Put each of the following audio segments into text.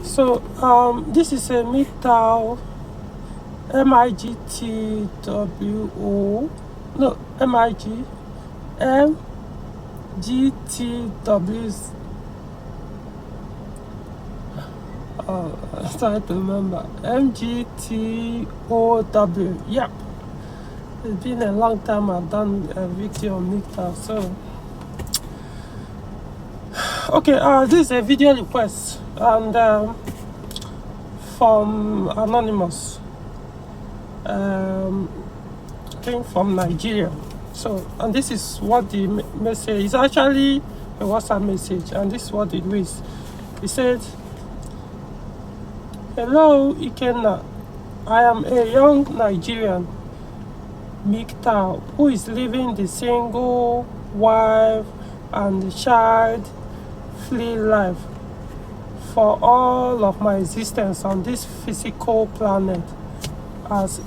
So this is a MGTOW, MIGTWO, no, MIGMGTW. I'm trying to remember. MGTOW. Yep. It's been a long time I've done a video on MGTOW. So, okay, this is a video request and from Anonymous. I think from Nigeria. So, and this is what the message is actually a WhatsApp message, and this is what it reads. It said, "Hello, Ikenna. I am a young Nigerian MGTOW who is living the single wife and child-free life for all of my existence on this physical planet, as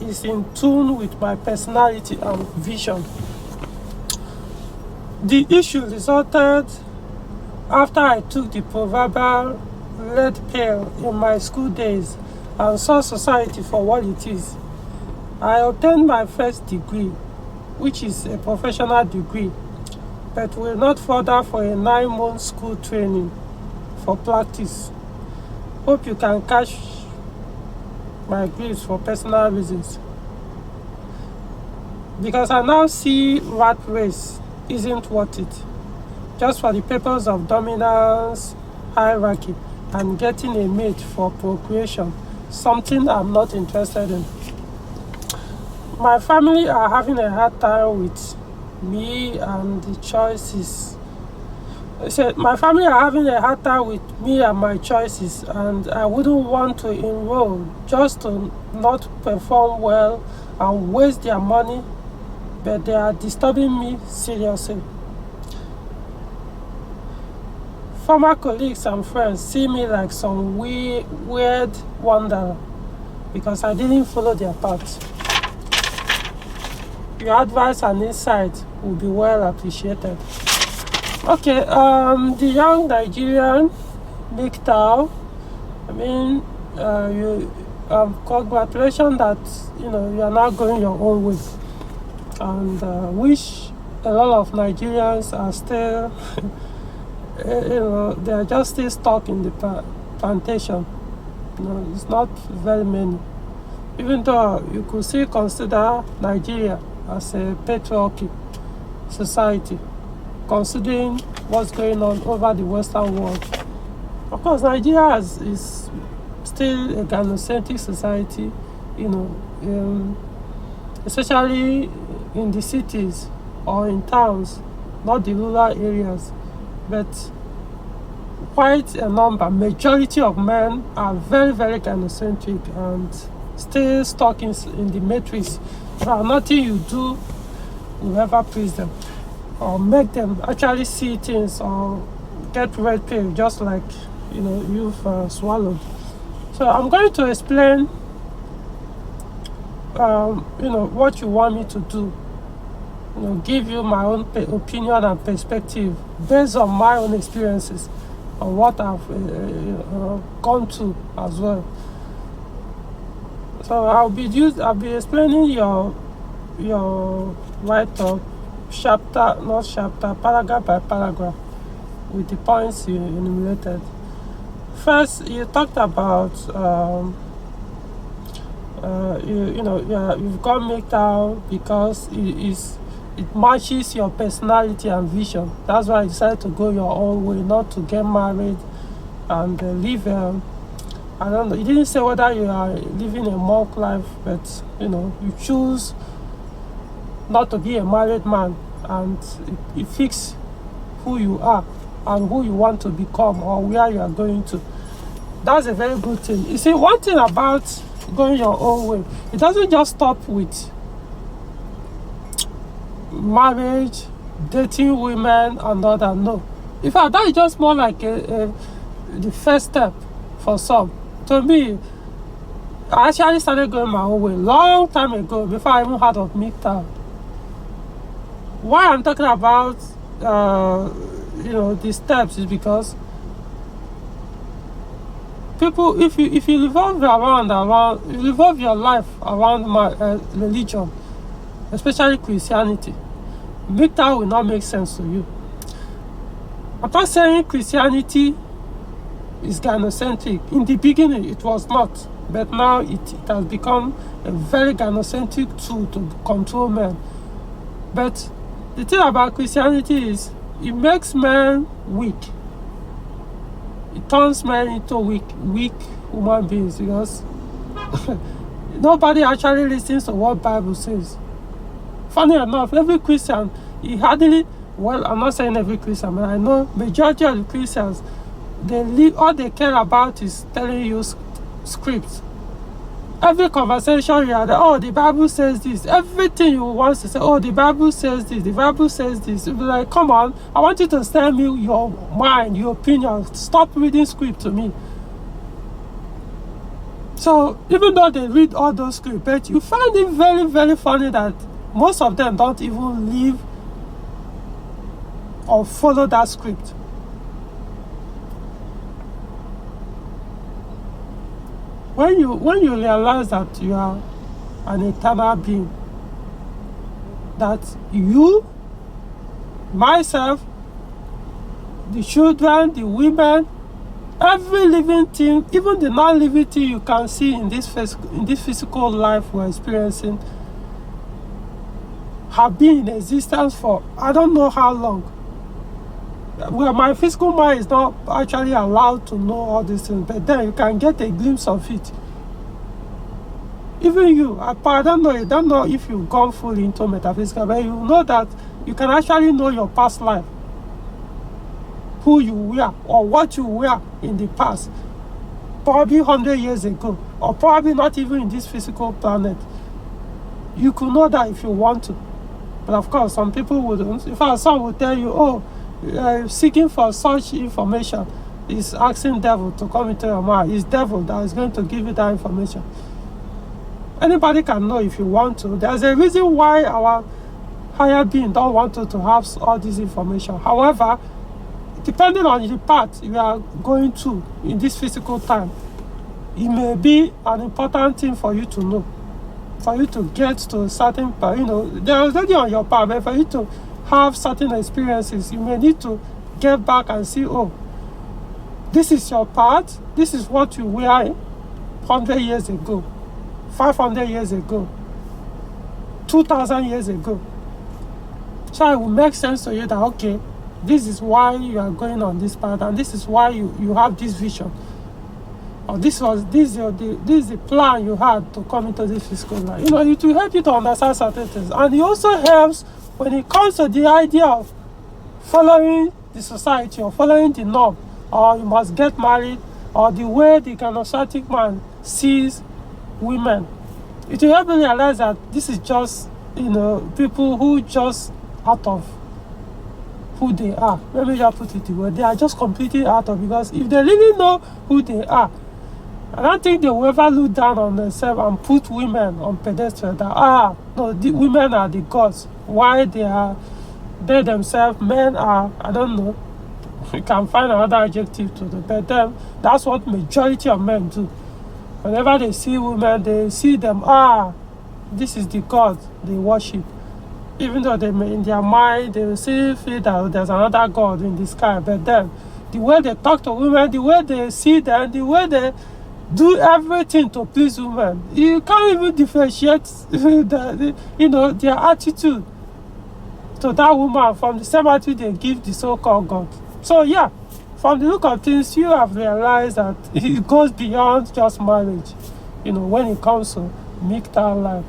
is in tune with my personality and vision. The issue resulted after I took the proverbial red pill in my school days and saw society for what it is. I obtained my first degree, which is a professional degree, but will not further for a 9-month school training for practice. Hope you can catch my griefs for personal reasons. Because I now see rat race isn't worth it, just for the purpose of dominance, hierarchy, and getting a mate for procreation, something I'm not interested in. My family are having a hard time with me and the choices. I said, my family are having a hard time with me and my choices, and I wouldn't want to enroll just to not perform well and waste their money, but they are disturbing me seriously. Former colleagues and friends see me like some weird wanderer because I didn't follow their path. Your advice and insight will be well appreciated." Okay, the young Nigerian MGTOW, I mean, congratulations that you are now going your own way, and wish a lot of Nigerians are still, they are just still stuck in the plantation. It's not very many, even though you could still consider Nigeria as a patriarchy society, considering what's going on over the Western world. Of course, Nigeria is still a gynocentric society, especially in the cities or in towns, not the rural areas. But quite a majority of men are very, very gynocentric and still stuck in the matrix. Nothing you do will ever please them or make them actually see things or get red pill just like you've swallowed. So I'm going to explain what you want me to do, give you my own opinion and perspective based on my own experiences and what I've gone through as well. So I'll be explaining your write-up paragraph by paragraph with the points you enumerated. First, you talked about you've got MGTOW because it matches your personality and vision. That's why I decided to go your own way, not to get married and live. I don't know. You didn't say whether you are living a monk life, but you choose not to be a married man, and it fixes who you are and who you want to become or where you are going to. That's a very good thing. You see, one thing about going your own way, it doesn't just stop with marriage, dating women and all that. No. In fact, that is just more like the first step for some. To me, I actually started going my own way long time ago before I even heard of MGTOW. Why I'm talking about the steps is because People, if you revolve you revolve your life around religion, especially Christianity, that will not make sense to you. I'm not saying Christianity is gynocentric. In the beginning, it was not, but now it has become a very gynocentric tool to control men. But the thing about Christianity is it makes men weak. It turns men into weak human beings, because nobody actually listens to what Bible says. Funny enough, every Christian, I'm not saying every Christian, but I know majority of the Christians, all they care about is telling you scripts. Every conversation you have, oh, the Bible says this. Everything you want to say, oh, the Bible says this. The Bible says this. You'll be like, come on, I want you to tell me your mind, your opinion. Stop reading script to me. So even though they read all those scripts, but you find it very, very funny that most of them don't even live or follow that script. When you realize that you are an eternal being, that you, myself, the children, the women, every living thing, even the non-living thing you can see in this physical life we're experiencing, have been in existence for I don't know how long. Well, my physical mind is not actually allowed to know all these things, but then you can get a glimpse of it. Even you, I don't know if you've gone fully into metaphysical, but you know that you can actually know your past life, who you were or what you were in the past, probably 100 years ago, or probably not even in this physical planet. You could know that if you want to, but of course, some people wouldn't. In fact, some will tell you, oh, seeking for such information is asking devil to come into your mind. It's devil that is going to give you that information. Anybody can know if you want to. There's a reason why our higher being don't want to have all this information. However, depending on the path you are going to in this physical time, it may be an important thing for you to know, for you to get to a certain part. There's already on your path, but for you to have certain experiences, you may need to get back and see, oh, this is your path, this is what you were 100 years ago, 500 years ago, 2,000 years ago. So it will make sense to you that, okay, this is why you are going on this path, and this is why you have this vision, or this is the plan you had to come into this physical life. It will help you to understand certain things, and it also helps when it comes to the idea of following the society or following the norm, or you must get married, or the way the gynocentric man sees women. It will help you realize that this is just, people who just out of who they are. Let me just put it the way. They are just completely out of, because if they really know who they are, I don't think they will ever look down on themselves and put women on pedestal that, no, the women are the gods. Why they themselves, men are, I don't know. You can find another adjective to them, but that's what majority of men do. Whenever they see women, they see them, this is the god they worship. Even though they may, in their mind, they will still feel that there's another god in the sky, but then the way they talk to women, the way they see them, the way they do everything to please women, you can't even differentiate their attitude to that woman from the same attitude they give the so-called God. So yeah, from the look of things, you have realized that it goes beyond just marriage, when it comes to mixed life.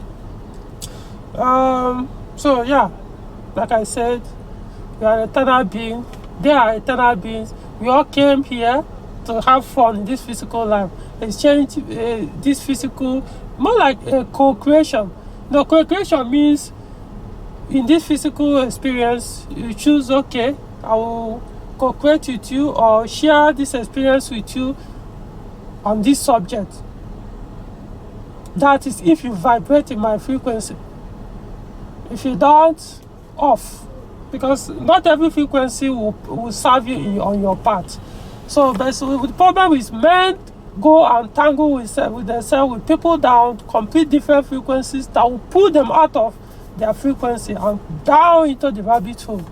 So yeah, like I said, we are eternal beings. They are eternal beings. We all came here to have fun in this physical life, exchange this physical, more like a co-creation. Co-creation means in this physical experience, you choose, okay, I will co-create with you or share this experience with you on this subject. That is if you vibrate in my frequency. If you don't, off. Because not every frequency will serve you on your path. So the problem is men go and tangle with themselves, with people that on complete different frequencies, that will pull them out of their frequency and down into the rabbit hole.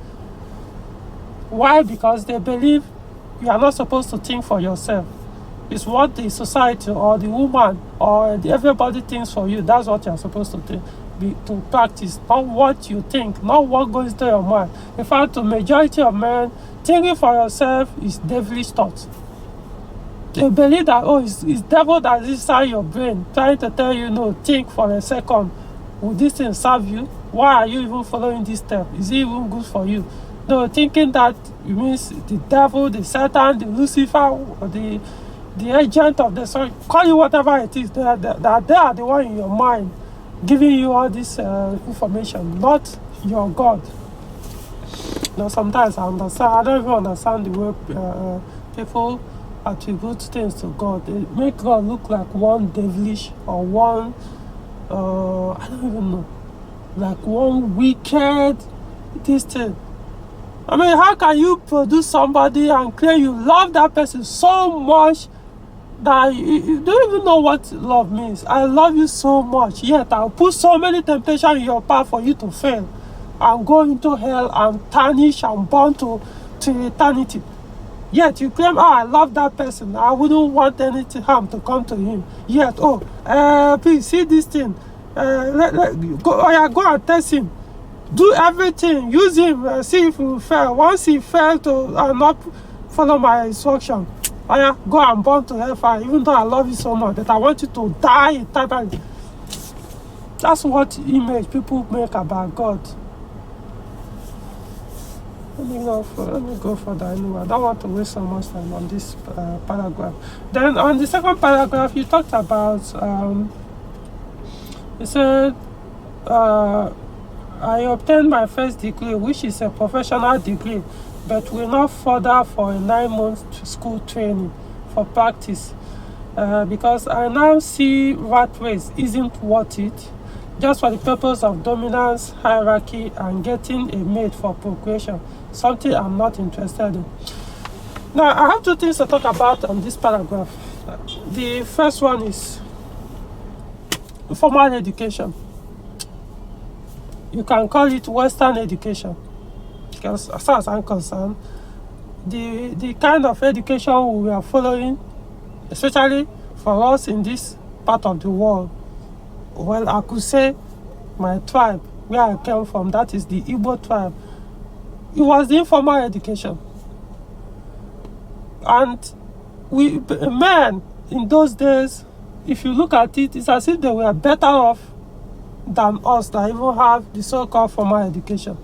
Why? Because they believe you are not supposed to think for yourself. It's what the society or the woman or everybody thinks for you. That's what you're supposed to think, to practice, not what you think, not what goes into your mind. In fact, the majority of men, thinking for yourself is devilish thought. They believe that, it's devil that is inside your brain trying to tell you, no, think for a second. Will this thing serve you? Why are you even following this step? Is it even good for you? No, thinking that it means the devil, the Satan, the Lucifer, or the agent of the sun, call it whatever it is, they are the one in your mind giving you all this information, not your God. Sometimes I don't even understand the way people attribute things to God. They make God look like one devilish or one, I don't even know, like one wicked, this thing. I mean, how can you produce somebody and claim you love that person so much that you don't even know what love means? I love you so much, yet I'll put so many temptations in your path for you to fail and go into hell and tarnish and burn to eternity. Yet you claim, I love that person, I wouldn't want any harm to come to him. Yet, please see this thing, go and test him. Do everything, use him, see if he fail. Once he failed to not follow my instruction, go and burn to hellfire, even though I love you so much that I want you to die eternally. That's what image people make about God. Let me go further anyway. I don't want to waste so much time on this paragraph. Then on the second paragraph, you talked about, you said, I obtained my first degree, which is a professional degree, but will not further for a 9-month school training for practice, because I now see rat race isn't worth it, just for the purpose of dominance, hierarchy, and getting a mate for procreation, something I'm not interested in. Now, I have two things to talk about on this paragraph. The first one is formal education. You can call it Western education, because as far as I'm concerned, the kind of education we are following, especially for us in this part of the world, well, I could say my tribe, where I came from, that is the Igbo tribe, it was the informal education. And men in those days, if you look at it, it's as if they were better off than us that even have the so-called formal education,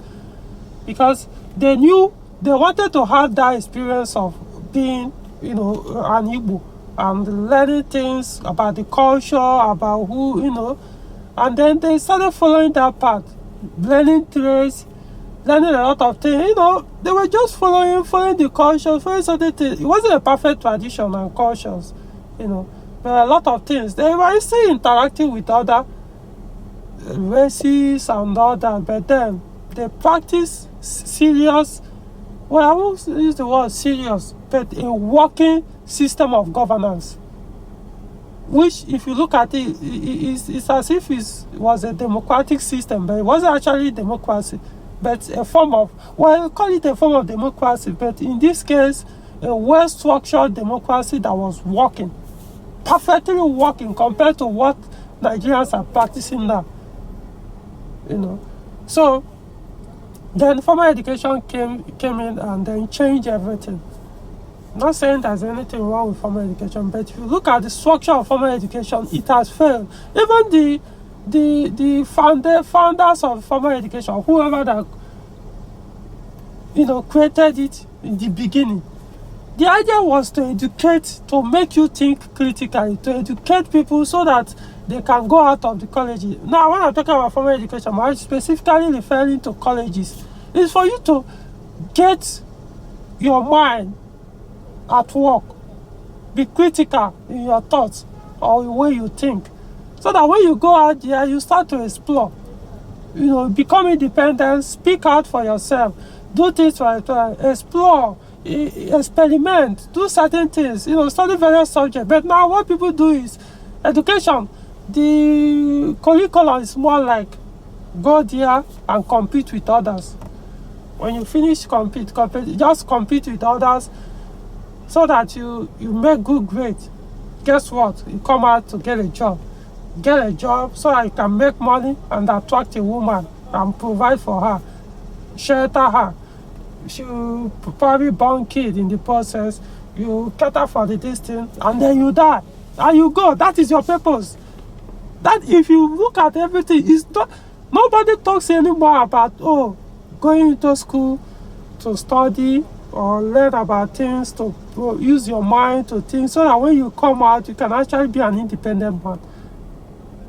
because they knew they wanted to have that experience of being, an Igbo and learning things about the culture, about who, and then they started following that path, learning trades, learning a lot of things. They were just following the culture, following certain things. It wasn't a perfect tradition and cultures, but a lot of things. They were still interacting with other races and all that, but then they practice serious, well, I won't use the word serious, but a working system of governance, which, if you look at it, it's as if it was a democratic system, but it wasn't actually democracy, but a form of, well, call it a form of democracy, but in this case, a well-structured democracy that was working, perfectly working compared to what Nigerians are practicing now. So then formal education came in and then changed everything. I'm not saying there's anything wrong with formal education, but if you look at the structure of formal education, it has failed. Even the founders of formal education, whoever that created it in the beginning, the idea was to educate, to make you think critically, to educate people so that they can go out of the colleges. Now, when I'm talking about formal education, I'm specifically referring to colleges. It's for you to get your mind at work, be critical in your thoughts or the way you think, so that when you go out there, you start to explore, become independent, speak out for yourself, do things for yourself, explore, experiment, do certain things, study various subjects. But now what people do is education. The curriculum is more like go there and compete with others. When you finish compete, just compete with others so that you make good grades. Guess what? You come out to get a job. Get a job so that you can make money and attract a woman and provide for her, shelter her. You probably born kid in the process. You cater for the distance and then you die. And you go. That is your purpose. That if you look at everything, nobody talks anymore about going into school to study or learn about things, to use your mind to think, so that when you come out, you can actually be an independent man.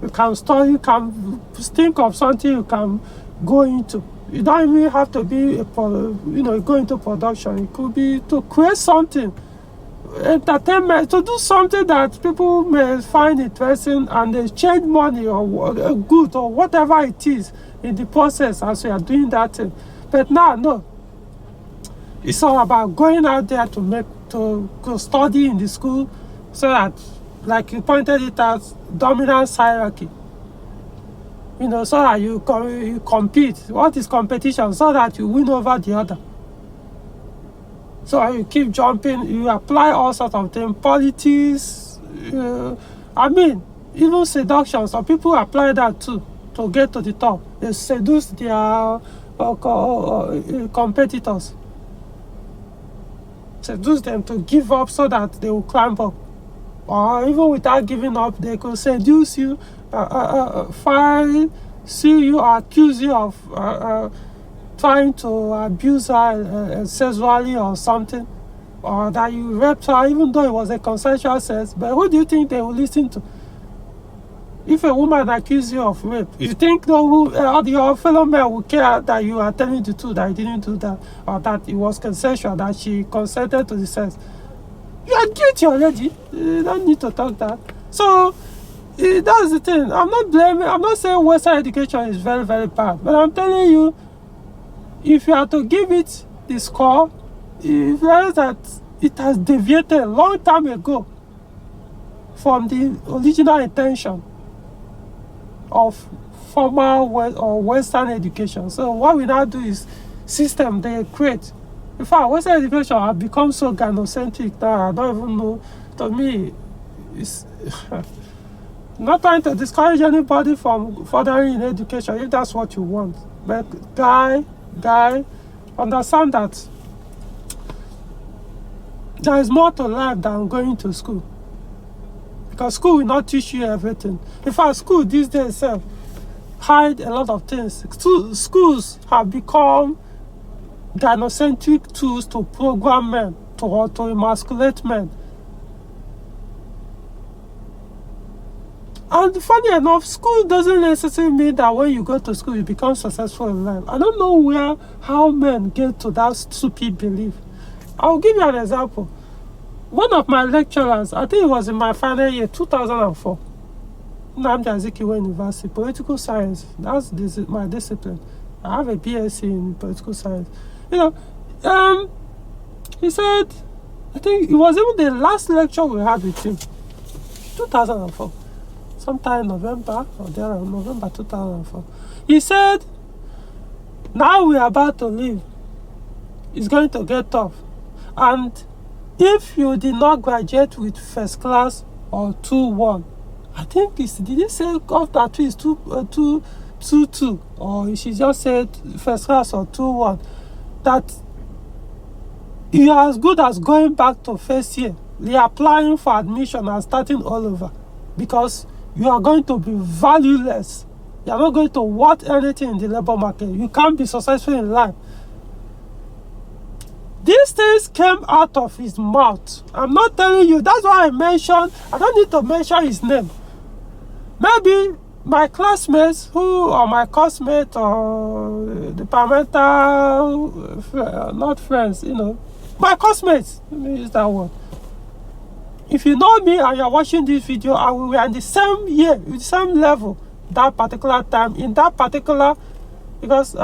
You can study, you can think of something you can go into. You don't even have to be, go into production. It could be to create something, entertainment, to do something that people may find interesting and they change money or good or whatever it is in the process as you are doing that thing. But now, no. It's all about going out there to study in the school so that, like you pointed it out, dominance hierarchy. So that you compete. What is competition? So that you win over the other. So you keep jumping, you apply all sorts of things, politics, even seduction. Some people apply that too to get to the top. They seduce their competitors. Seduce them to give up so that they will climb up. Or even without giving up, they could seduce you, sue you, or accuse you of trying to abuse her sexually or something, or that you raped her, even though it was a consensual sex. But who do you think they will listen to? If a woman accuses you of rape, you think your fellow men will care that you are telling the truth, that you didn't do that, or that it was consensual, that she consented to the sex? You are guilty already. You don't need to talk that. So that's the thing. I'm not saying Western education is very, very bad, but I'm telling you, if you are to give it the score, you realize that it has deviated a long time ago from the original intention of formal or Western education. So what we now do is system they create. In fact, Western education has become so gynocentric that I don't even know. To me, it's not trying to discourage anybody from furthering in education if that's what you want. But guy, understand that there is more to life than going to school. Because school will not teach you everything. In fact, school these days hide a lot of things. Schools have become gynocentric tools to program men, to emasculate men. And funny enough, school doesn't necessarily mean that when you go to school, you become successful in life. I don't know how men get to that stupid belief. I'll give you an example. One of my lecturers, I think it was in my final year, 2004, Nnamdi Azikiwe University, political science. That's my discipline. I have a BSc in political science. He said, I think it was even the last lecture we had with him, 2004, sometime November 2004. He said, now we are about to leave. It's going to get tough. And if you did not graduate with first class or 2-1, I think did he say after 2 is 2-2, or she just said first class or 2-1, that you are as good as going back to first year, reapplying for admission and starting all over, because you are going to be valueless. You are not going to worth anything in the labor market. You can't be successful in life. These things came out of his mouth. I'm not telling you. That's why I don't need to mention his name. Maybe my classmates or my classmate or departmental, not friends, my classmates, let me use that word. If you know me and you're watching this video, and we were in the same year, the same level, that particular time, in that particular, because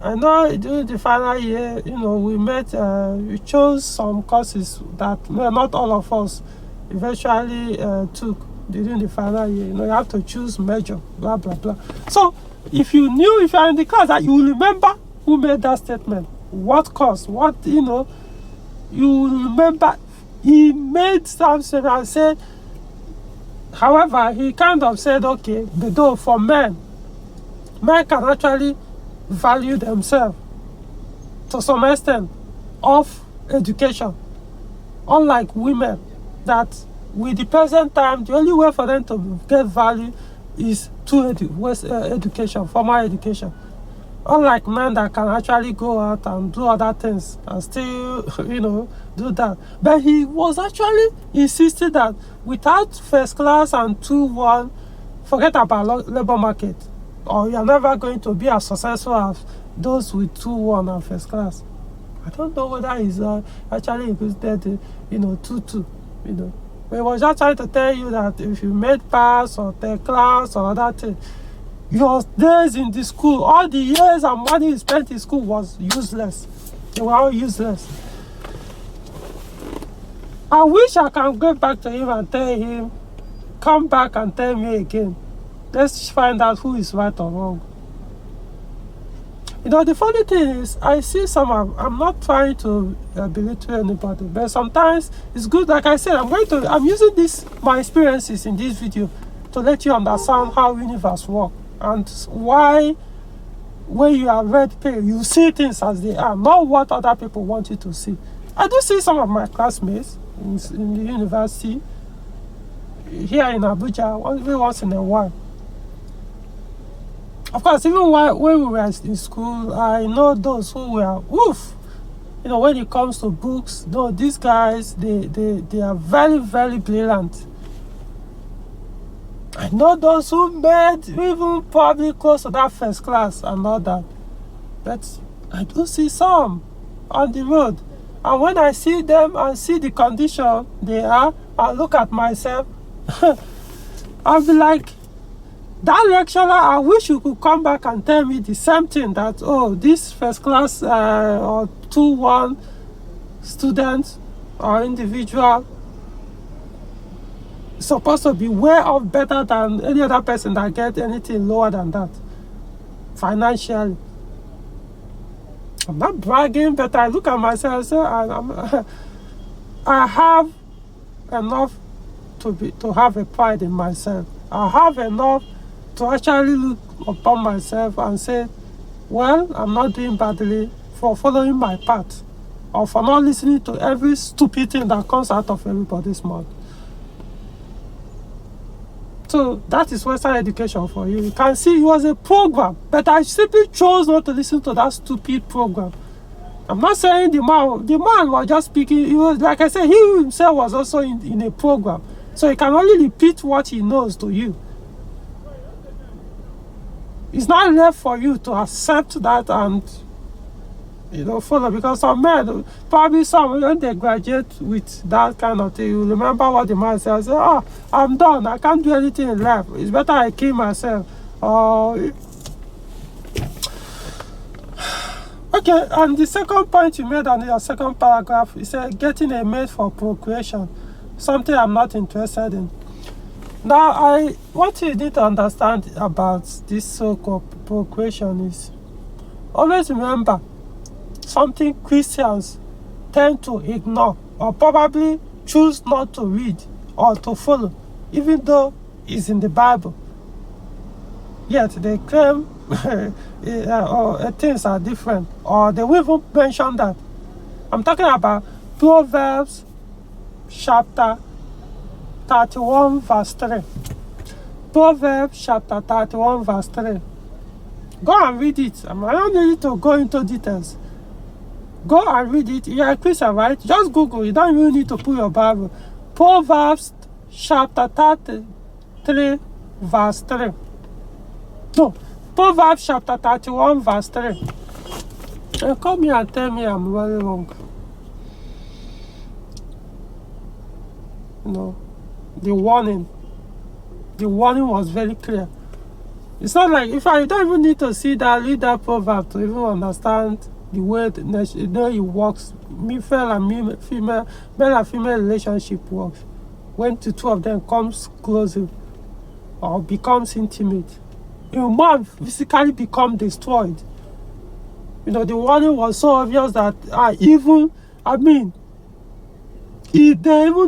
I know during the final year, we chose some courses that not all of us eventually took during the final year. You have to choose major, blah, blah, blah. So if you're in the class, that you will remember who made that statement, what course, you will remember he made something and said, however, he kind of said, okay, but though for men can actually value themselves to some extent of education, unlike women, that with the present time, the only way for them to get value is through education, formal education. Unlike men that can actually go out and do other things and still, do that. But he was actually insisting that without first class and 2-1, forget about labor market, or you're never going to be as successful as those with 2-1 and first class. I don't know whether he's actually included, 2-2, But he was just trying to tell you that if you made pass or third class or other thing, your days in the school, all the years and money you spent in school was useless. They were all useless. I wish I can go back to him and tell him, come back and tell me again. Let's find out who is right or wrong. The funny thing is, I see I'm not trying to belittle anybody, but sometimes it's good, like I said, I'm using my experiences in this video to let you understand how universe works and why when you are red pill, you see things as they are, not what other people want you to see. I do see some of my classmates in the university here in Abuja every once in a while. Of course, even when we were in school, I know those who were when it comes to books, these guys, they are very, very brilliant. I know those who made even probably close to that first class and all that. But I do see some on the road. And when I see them and see the condition they are, I look at myself, I'll be like, that lecturer, I wish you could come back and tell me the same thing, that, this first class or 2-1 student or individual is supposed to be way off better than any other person that get anything lower than that financially. I'm not bragging, but I look at myself and say, I have enough to have a pride in myself. I have enough to actually look upon myself and say, well, I'm not doing badly for following my path or for not listening to every stupid thing that comes out of everybody's mouth. So that is Western education for you. You can see it was a program, but I simply chose not to listen to that stupid program. I'm not saying the man was just speaking. He was, like I said, he himself was also in a program. So he can only repeat what he knows to you. It's not left for you to accept that and follow, because some men, probably some, when they graduate with that kind of thing, you remember what the man says, say, I'm done, I can't do anything in life, it's better I kill myself. Okay, and the second point you made on your second paragraph, you said getting a mate for procreation, something I'm not interested in. Now, what you need to understand about this so-called procreation is, always remember, something Christians tend to ignore or probably choose not to read or to follow, even though it's in the Bible. Yet they claim things are different, or they will even mention that. I'm talking about Proverbs chapter 31 verse 3. Proverbs chapter 31 verse 3. Go and read it. I don't need to go into details. Go and read it. You're a Christian, right? Just Google. You don't even need to put your Bible. Proverbs chapter 33 verse 3. No. Proverbs chapter 31 verse 3. Come here and tell me I'm very wrong. The warning was very clear. It's not like, if I don't even need to see that, read that proverb to even understand the way it works. Female and female, male and female relationship works. When the two of them comes closer or becomes intimate, a man physically become destroyed. The warning was so obvious that they even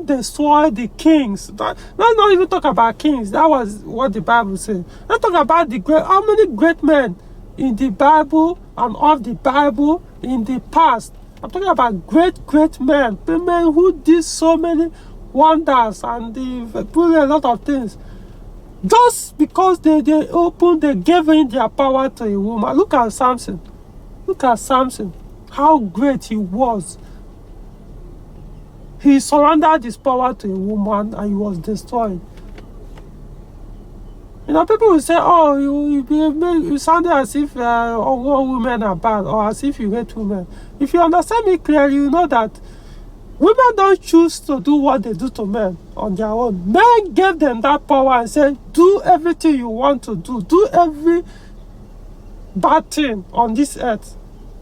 destroyed the kings. Let's not even talk about kings. That was what the Bible said. Let's talk about how many great men in the Bible and of the Bible in the past. I'm talking about great men who did so many wonders and they put a lot of things. Just because they gave in their power to a woman. Look at Samson. How great he was. He surrendered his power to a woman and he was destroyed. People will say, oh, you sounded as if all women are bad, or as if you hate women. If you understand me clearly, you know that women don't choose to do what they do to men on their own. Men gave them that power and said, do everything you want to do. Do every bad thing on this earth.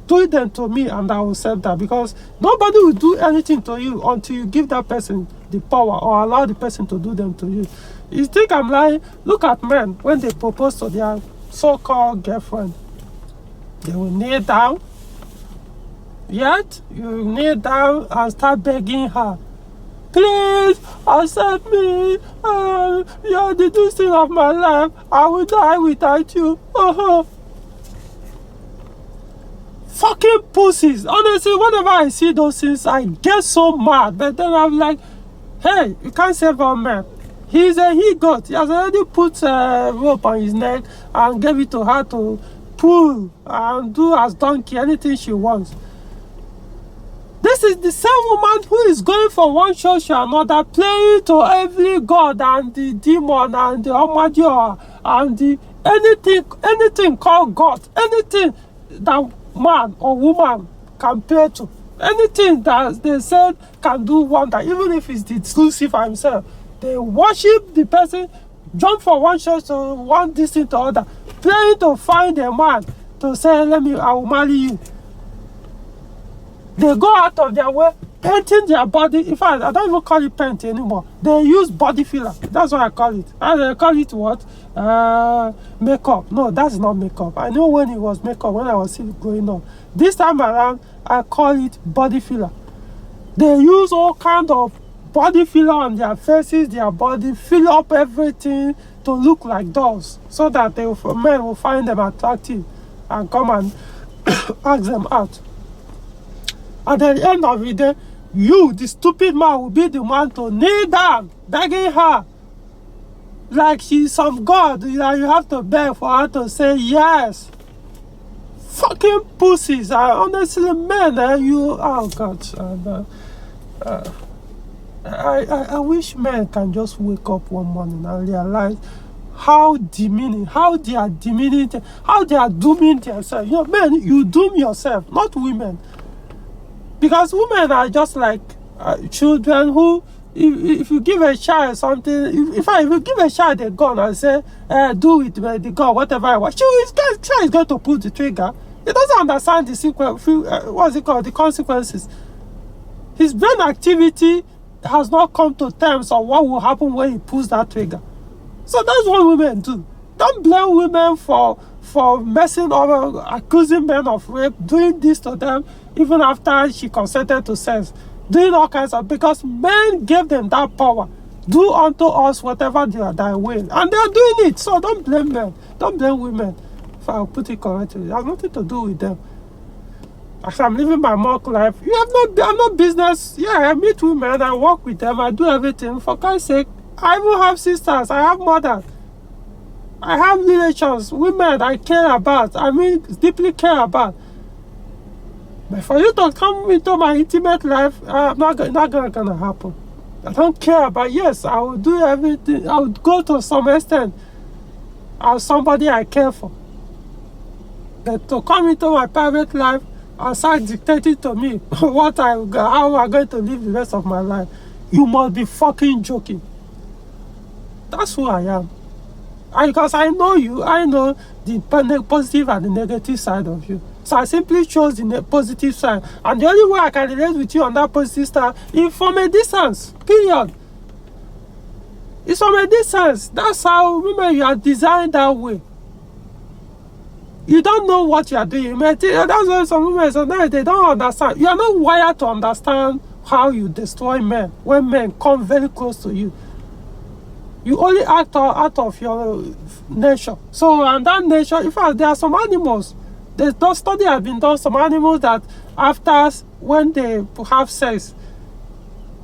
Do it then to me and I will accept that, because nobody will do anything to you until you give that person the power or allow the person to do them to you. You think I'm lying? Look at men when they propose to their so-called girlfriend. They will kneel down. Yet, you kneel down and start begging her. Please accept me. You're the destiny of my life. I will die without you. Fucking pussies. Honestly, whenever I see those things, I get so mad. But then I'm like, hey, you can't save our man. He got. He has already put a rope on his neck and gave it to her to pull and do as donkey, anything she wants. This is the same woman who is going from one church to another, playing to every god and the demon and the Almighty and the anything called God, anything that man or woman can pay to, anything that they said can do wonder, even if it's the Lucifer himself. They worship the person, jump from one church to one distance to other, playing to find a man to say, I will marry you. They go out of their way, painting their body. In fact, I don't even call it paint anymore. They use body filler. That's what I call it. And they call it what? Makeup. No, that's not makeup. I know when it was makeup, when I was still growing up. This time around, I call it body filler. They use all kind of body filler on their faces, their body, fill up everything to look like dolls, so that men will find them attractive and come and ask them out. At the end of the day, you, the stupid man, will be the one to kneel down, begging her like she's some god. You have to beg for her to say yes. Fucking pussies. Honestly, men, oh God. I wish men can just wake up one morning and realize how demeaning, how they are dooming themselves. Men, you doom yourself, not women. Because women are just like children who, if you give a child something, if you give a child a gun and say, do it with the gun, whatever I want, child is going to pull the trigger. He doesn't understand the sequence, the consequences. His brain activity has not come to terms of what will happen when he pulls that trigger. So that's what women do. Don't blame women for messing over, accusing men of rape, doing this to them, even after she consented to sex, doing all kinds of, because men gave them that power. Do unto us whatever they will. And they are doing it. So don't blame men. Don't blame women. If I'll put it correctly. It has nothing to do with them. As I'm living my mock life, I'm not business. Yeah, I meet women, I work with them, I do everything. For God's sake, I even have sisters, I have mothers. I have relations, women I care about, deeply care about. But for you to come into my intimate life, not gonna happen. I don't care about, yes, I will do everything, I would go to some extent as somebody I care for. But to come into my private life and start dictating to me how I'm going to live the rest of my life, you must be fucking joking. That's who I am. And because I know you, I know the positive and the negative side of you. So I simply chose the positive side. And the only way I can relate with you on that positive side is from a distance. Period. It's from a distance. That's how, remember, you are designed that way. You don't know what you are doing. That's why some women sometimes they don't understand. You are not wired to understand how you destroy men when men come very close to you. You only act out of your nature. So, and that nature, in fact, there are some animals. Those study have been done. Some animals that after, when they have sex,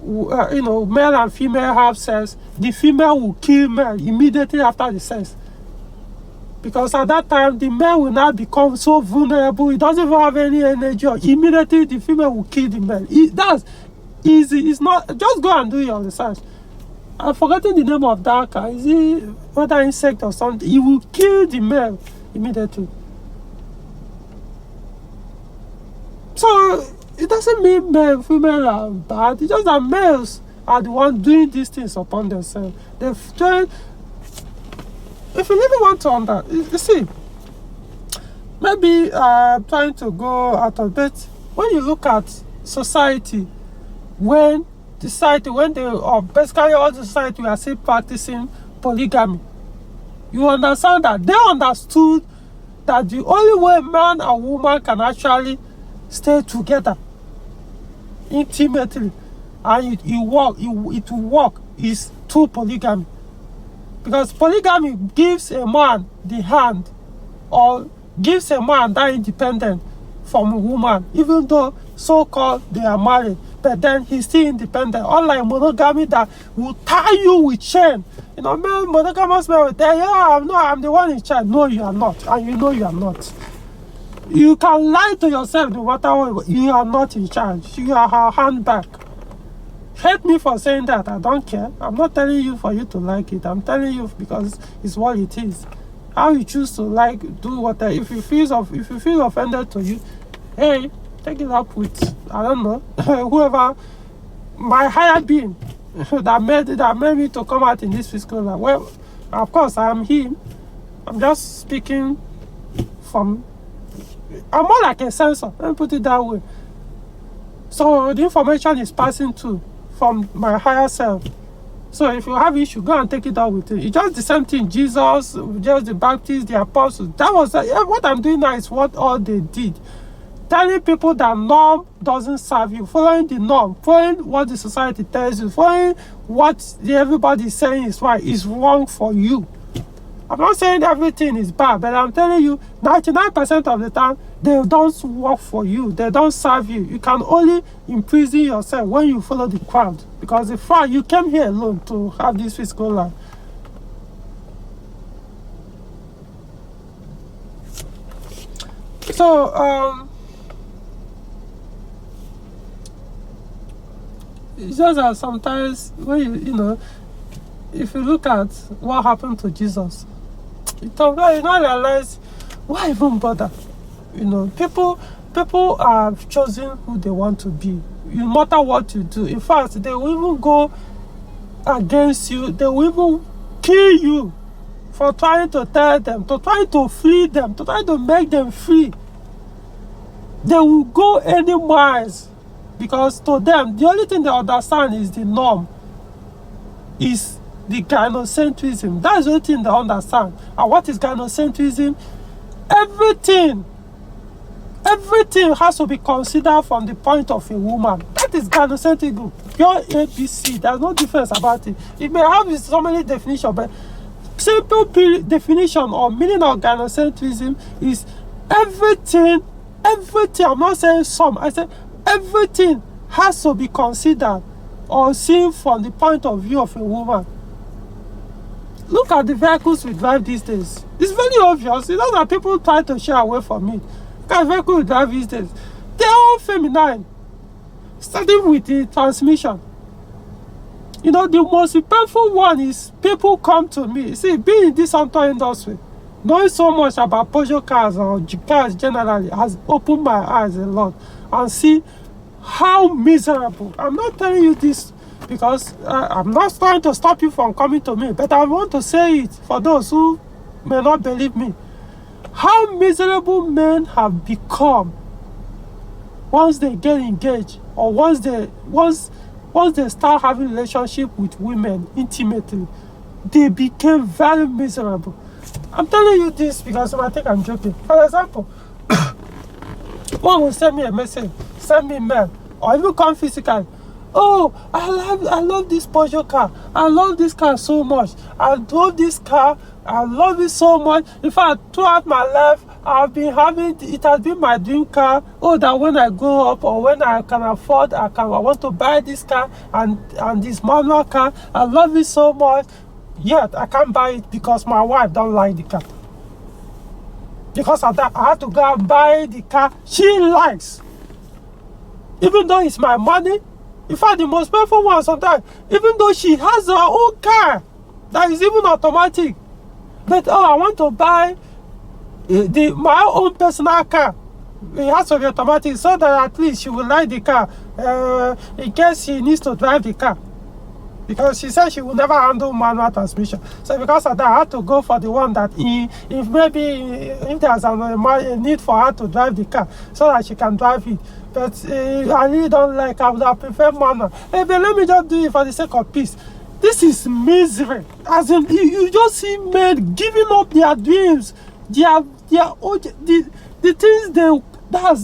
male and female have sex, the female will kill male immediately after the sex. Because at that time, the male will now become so vulnerable, he doesn't even have any energy. Immediately, the female will kill the male. That's easy. It's not, just go and do your research. I've forgotten the name of that guy. Is it whether insect or something? He will kill the male immediately. So, it doesn't mean male, female are bad. It's just that males are the ones doing these things upon themselves. They've tried. If you really want to you see, maybe trying to go out of it. When you look at society, when they or basically all the society we are still practicing polygamy, you understand that they understood that the only way man and woman can actually stay together intimately and it will work is through polygamy. Because polygamy gives a man the hand or gives a man that independent from a woman, even though so-called they are married, but then he's still independent. Unlike monogamy that will tie you with chain. Monogamous men will tell you, I'm the one in charge. No, you are not. And you know you are not. You can lie to yourself no matter what. You are not in charge. You are her handbag. Hate me for saying that. I don't care. I'm not telling you for you to like it. I'm telling you because it's what it is. How you choose to do whatever. If you feel offended to you, hey, take it up with, I don't know, whoever, my higher being that made me to come out in this physical life. Well, of course, I am him. I'm just speaking from, I'm more like a sensor. Let me put it that way. So the information is passing through from my higher self. So if you have issue, go and take it out with it. It's just the same thing. Jesus, just the Baptists, the apostles. That was what I'm doing now is what all they did. Telling people that norm doesn't serve you. Following the norm. Following what the society tells you. Following what everybody is saying is right is wrong for you. I'm not saying everything is bad, but I'm telling you, 99% of the time, they don't work for you. They don't serve you. You can only imprison yourself when you follow the crowd. Because the fact you came here alone to have this physical life. So, it's just that sometimes when if you look at what happened to Jesus, you not realize why even bother. People have chosen who they want to be. No matter what you do. In fact, they will even go against you. They will even kill you for trying to tell them, to try to free them, to try to make them free. They will go any miles because to them, the only thing they understand is the norm, is the gynocentrism. That's the only thing they understand. And what is gynocentrism? Everything has to be considered from the point of a woman. That is gynocentrism. Pure ABC. There's no difference about it. It may have so many definitions, but simple definition or meaning of gynocentrism is everything. I'm not saying some. I said everything has to be considered or seen from the point of view of a woman. Look at the vehicles we drive these days. It's very obvious. You know that people try to shy away from it. Look at the vehicles we drive these days. They're all feminine. Starting with the transmission. The most painful one is people come to me. See, being in this auto industry, knowing so much about Peugeot cars or cars generally has opened my eyes a lot and see how miserable. I'm not telling you this because I'm not trying to stop you from coming to me, but I want to say it for those who may not believe me. How miserable men have become once they get engaged, or once they start having relationship with women intimately, they became very miserable. I'm telling you this because I think I'm joking. For example, one will send me a message, send me a mail, or even come physically. Oh, I love this Peugeot car. I love this car so much. I drove this car. I love it so much. In fact, throughout my life, it has been my dream car. Oh, that when I grow up, or when I can afford, I want to buy this car and this manual car. I love it so much. Yet I can't buy it because my wife don't like the car. Because of that, I have to go and buy the car she likes. Even though it's my money. In fact, the most painful one sometimes, even though she has her own car that is even automatic, but I want to buy my own personal car. It has to be automatic so that at least she will like the car in case she needs to drive the car. Because she said she will never handle manual transmission. So because of that, I had to go for the one that if there's a need for her to drive the car so that she can drive it. But I really don't like, I would have preferred manual. But let me just do it for the sake of peace. This is misery. As in, you just see men giving up their dreams, the things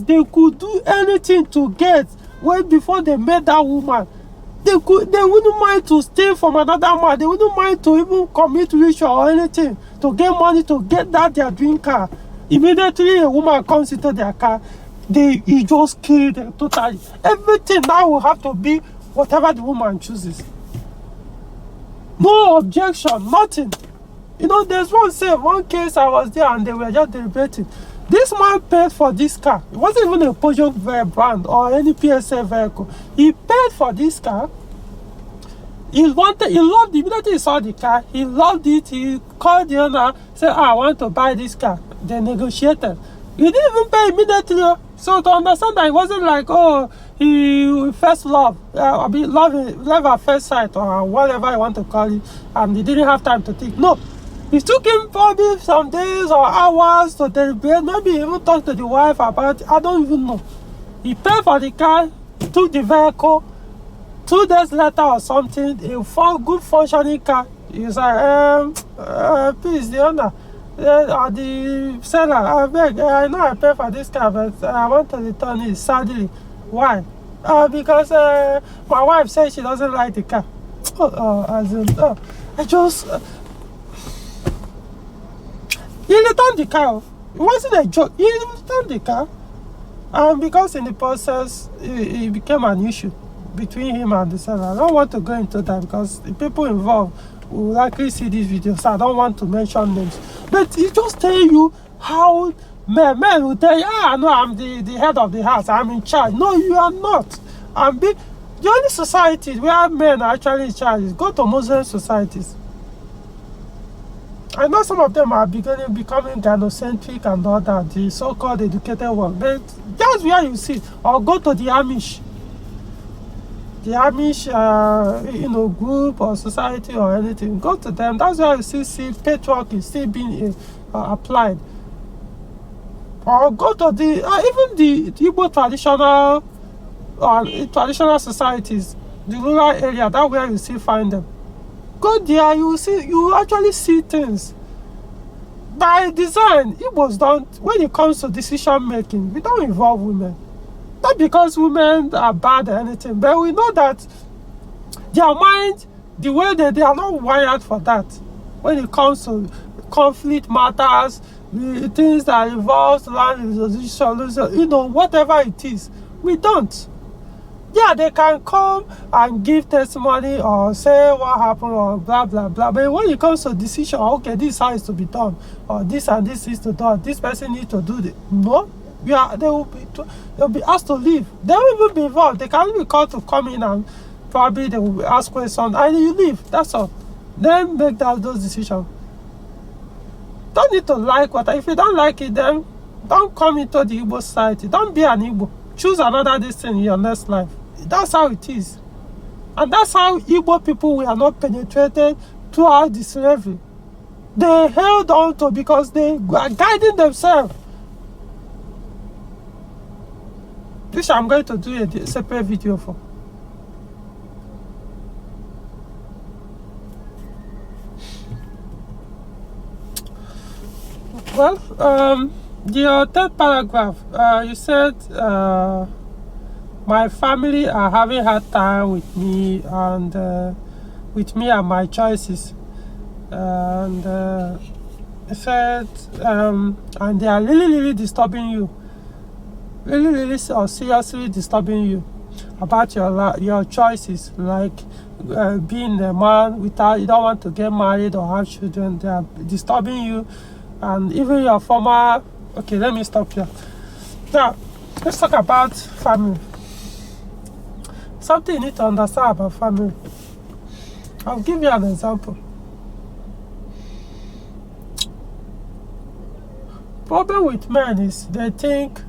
they could do anything to get way before they met that woman. They wouldn't mind to steal from another man. They wouldn't mind to even commit ritual or anything to get money to get their dream car. Immediately a woman comes into their car, he just kill them totally. Everything now will have to be whatever the woman chooses. No objection, nothing. There's one case I was there and they were just deliberating. This man paid for this car. It wasn't even a Peugeot brand or any PSA vehicle. He paid for this car. He loved it. Immediately he saw the car. He loved it. He called the owner, said, I want to buy this car. They negotiated. He didn't even pay immediately. So to understand that it wasn't like, he first love at first sight or whatever you want to call it, and he didn't have time to think. No. It took him probably some days or hours to deliberate, maybe even talk to the wife about it. I don't even know. He paid for the car, took the vehicle. 2 days later or something, a good functioning car. He was like, please, the owner, or the seller, I beg, I know I paid for this car, but I want to return it, sadly. Why? Because my wife said she doesn't like the car. He returned the car. It wasn't a joke. He returned the car. And because in the process, it became an issue between him and the seller. I don't want to go into that because the people involved will likely see this video, so I don't want to mention names. But it just tell you how men will tell you, no, I'm the head of the house, I'm in charge. No, you are not. The only societies where men are actually in charge is go to Muslim societies. I know some of them are becoming gynocentric and all that, the so-called educated one, but that's where you see. Or go to the Amish. The Amish, group or society or anything. Go to them. That's where you see patriarchy still being applied. Or go to even the Igbo traditional societies, the rural area. That's where you still find them. Go there, you actually see things. By design, Igbos don't, when it comes to decision making, we don't involve women. Not because women are bad or anything, but we know that their mind, the way they are not wired for that. When it comes to conflict matters, the things that involves land resolution, whatever it is, we don't. Yeah, they can come and give testimony or say what happened or blah, blah, blah. But when it comes to decision, okay, this has to be done, or this and this is to do, this person needs to do it. No, they'll be asked to leave. They won't even be involved. They can only be called to come in and probably they will ask questions and you leave. That's all. Then make those decisions. Don't need to like if you don't like it, then don't come into the Igbo society. Don't be an Igbo. Choose another destiny in your next life. That's how it is. And that's how Igbo people were not penetrated throughout the slavery. They held on to because they are guiding themselves. This I'm going to do a separate video for. Well, your third paragraph, you said my family are having hard time with me and my choices, and you said and they are really disturbing you, really or seriously disturbing you about your choices, like being a man without, you don't want to get married or have children. They are disturbing you. And even your former... Okay, let me stop here. Now, let's talk about family. Something you need to understand about family. I'll give you an example. Problem with men is they think,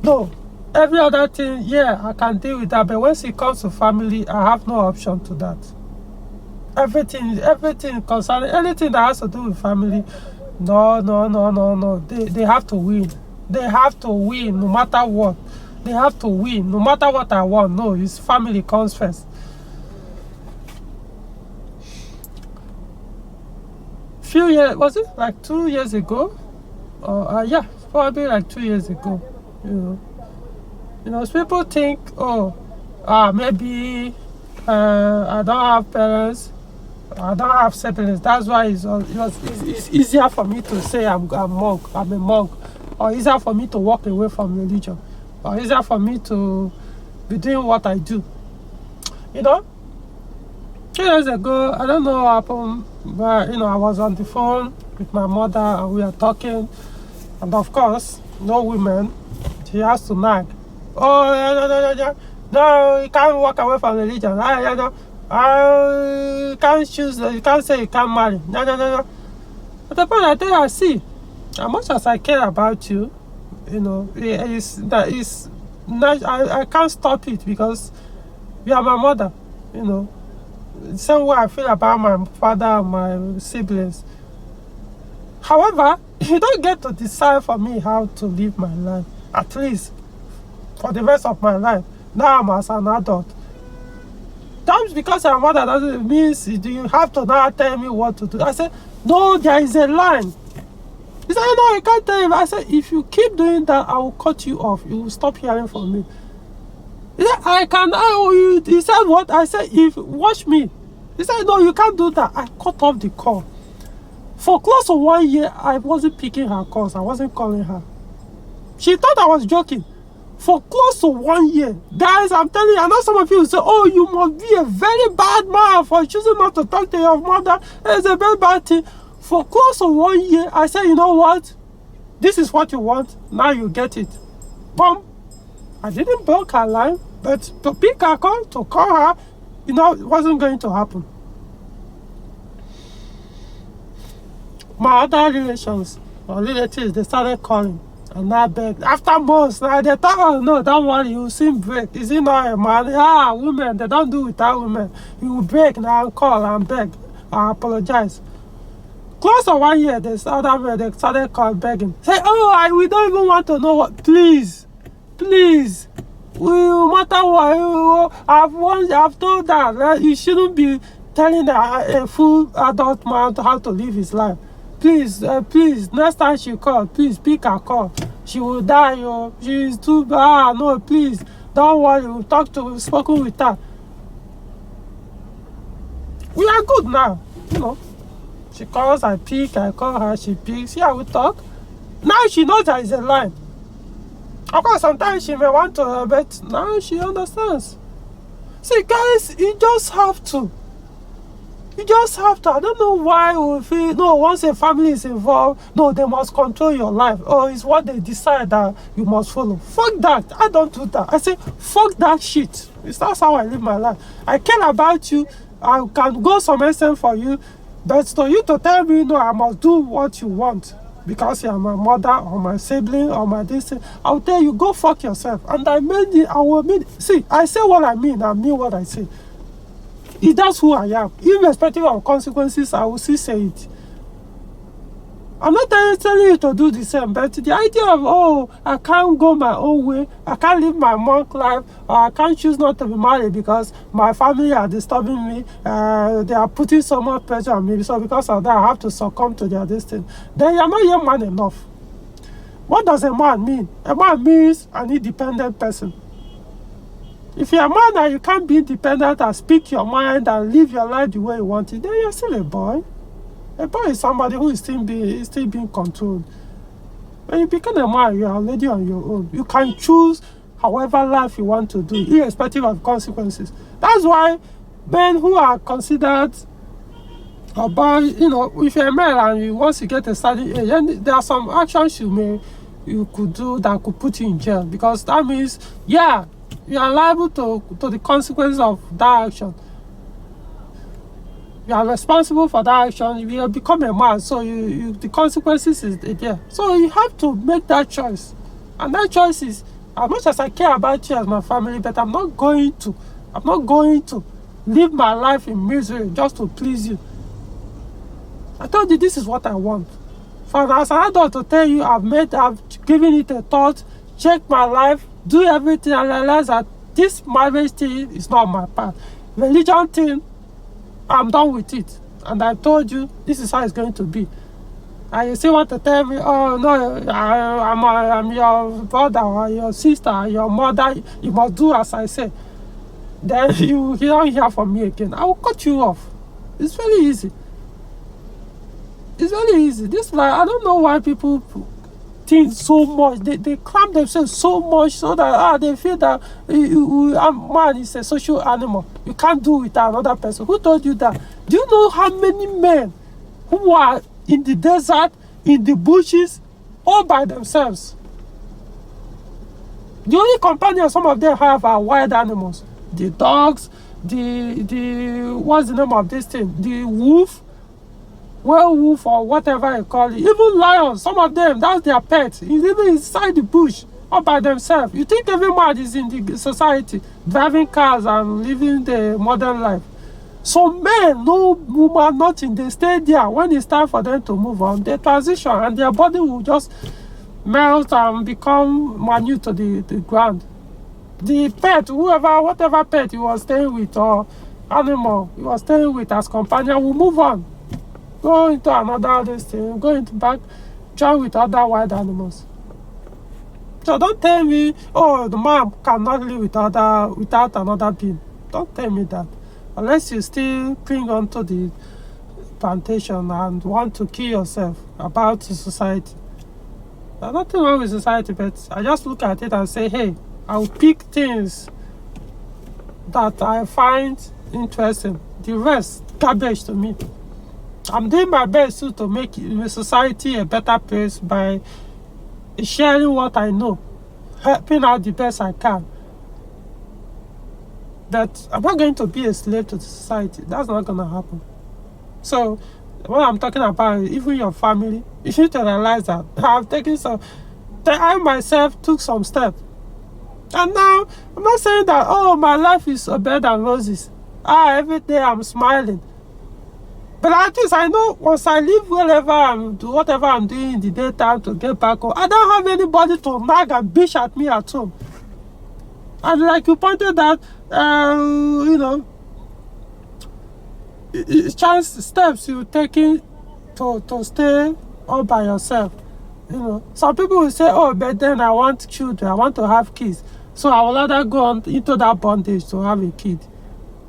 no, every other thing, yeah, I can deal with that. But when it comes to family, I have no option to that. Everything concerning anything that has to do with family, no. They have to win. They have to win no matter what. They have to win no matter what I want. No, his family comes first. Few years, was it like 2 years ago? Yeah, probably like 2 years ago. You know, people think, maybe I don't have parents. I don't have siblings. That's why it's easier for me to say I'm a monk, or easier for me to walk away from religion, or easier for me to be doing what I do. You know, 2 years ago, I don't know what happened, but I was on the phone with my mother and we were talking, and of course, no women, she has to nag. Oh, no, you can't walk away from religion. You can't choose, you can't say you can't marry. No. At the point I tell her, see, as much as I care about you, I can't stop it because you are my mother, The same way I feel about my father and my siblings. However, you don't get to decide for me how to live my life, at least for the rest of my life. Now I'm as an adult. That's because I'm mother doesn't mean you have to now tell me what to do. I said, no, there is a line. He said, no, you can't tell him. I said, if you keep doing that, I will cut you off. You will stop hearing from me. He said, he said, what? I said, watch me. He said, no, you can't do that. I cut off the call. For close to 1 year, I wasn't picking her calls. I wasn't calling her. She thought I was joking. For close to 1 year. Guys, I'm telling you, I know some of you say, oh, you must be a very bad man for choosing not to talk to your mother. It's a very bad thing. For close to 1 year, I said, you know what? This is what you want. Now you get it. Boom. I didn't block her line, but to pick her call, to call her, it wasn't going to happen. My other relations or relatives, they started calling. And I begged. After months, now they thought, oh no, don't worry, you will soon break. Is it not a man? Women, they don't do without women. You will break now and call and beg. I apologize. Close to 1 year, they started calling, begging. Say, we don't even want to know what. Please. No matter what, I've told that you shouldn't be telling a full adult man how to live his life. Please, next time she call, please pick her call. She will die, She is too bad. No, please, don't worry. We've spoken with her. We are good now, She calls, I pick, I call her, she picks. Yeah, we talk. Now she knows there is a line. Of course, sometimes she may want to, but now she understands. See, guys, you just have to. I don't know why we feel, no, once a family is involved, no, they must control your life. Or it's what they decide that you must follow. Fuck that. I don't do that. I say, fuck that shit. That's how I live my life. I care about you. I can go some extent for you. But for you to tell me, no, I must do what you want. because you're my mother or my sibling or my this thing, I'll tell you, go fuck yourself. And I mean it, I will mean it. See, I say what I mean what I say. That's who I am. Irrespective of consequences, I will still say it. I'm not telling you to do the same, but the idea of, oh, I can't go my own way, I can't live my monk life, or I can't choose not to be married because my family are disturbing me, they are putting so much pressure on me, so because of that I have to succumb to their destiny. Then you're not yet man enough. What does a man mean? A man means an independent person. If you're a man and you can't be independent and speak your mind and live your life the way you want it, then you're still a boy. A boy is somebody who is still being controlled. When you become a man, you are already on your own. You can choose however life you want to do, irrespective of consequences. That's why men who are considered about, if you're a man and once you get a certain age, then there are some actions you could do that could put you in jail, because that means, you are liable to the consequences of that action. You are responsible for that action. You will become a man, so the consequences is there. So you have to make that choice, and that choice is, as much as I care about you as my family, but I'm not going to live my life in misery just to please you. I told you this is what I want. As an adult, to tell you, I've given it a thought, check my life, do everything, and realize that this marriage thing is not my path. Religion thing, I'm done with it. And I told you, this is how it's going to be. And you still want to tell me, oh no, I'm your brother or your sister or your mother, you must do as I say. Then you don't hear from me again. I will cut you off. It's very easy. It's very easy. I don't know why people think so much. They cram themselves so much so that they feel that man is a social animal. You can't do without another person. Who told you that? Do you know how many men who are in the desert, in the bushes, all by themselves? The only companion some of them have are wild animals. The dogs, what's the name of this thing? The wolf, werewolf, or whatever you call it. Even lions, some of them, that's their pet. He's even inside the bush, all by themselves. You think every man is in the society, driving cars and living the modern life. So men, no woman, nothing, they stay there. When it's time for them to move on, they transition and their body will just melt and become minute to the ground. The pet, whatever pet you was staying with or animal you was staying with as companion will move on. Go into another thing, go into back, join with other wild animals. So don't tell me, oh, the man cannot live without another being. Don't tell me that. Unless you still cling on to the plantation and want to kill yourself about the society. There's nothing wrong with society, but I just look at it and say, hey, I'll pick things that I find interesting. The rest, garbage to me. I'm doing my best to make society a better place by sharing what I know, helping out the best I can. But I'm not going to be a slave to the society. That's not going to happen. So, what I'm talking about, even your family, you should realize that I myself took some steps. And now, I'm not saying that, oh, my life is a bed and roses. Every day I'm smiling. But at least I know once I leave whatever I'm doing in the daytime to get back home, I don't have anybody to nag and bitch at me at home. And like you pointed out, steps you're taking to stay all by yourself. Some people will say, oh, but then I want children, I want to have kids. So I will rather go on into that bondage to have a kid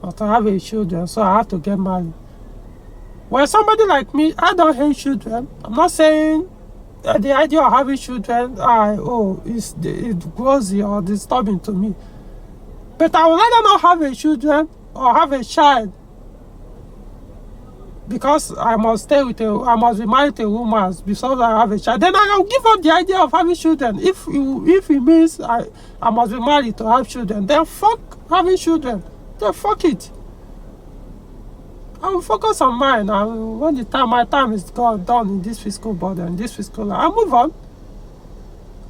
or to have a children, so I have to get married. Well, somebody like me, I don't hate children. I'm not saying the idea of having children, it's grossy or disturbing to me. But I would rather not have a children or have a child because I must be married to a woman before I have a child. Then I will give up the idea of having children. If it means I must be married to have children, then fuck having children. Then fuck it. I'll focus on mine. And when my time is done in this physical body and this physical life, I'll move on.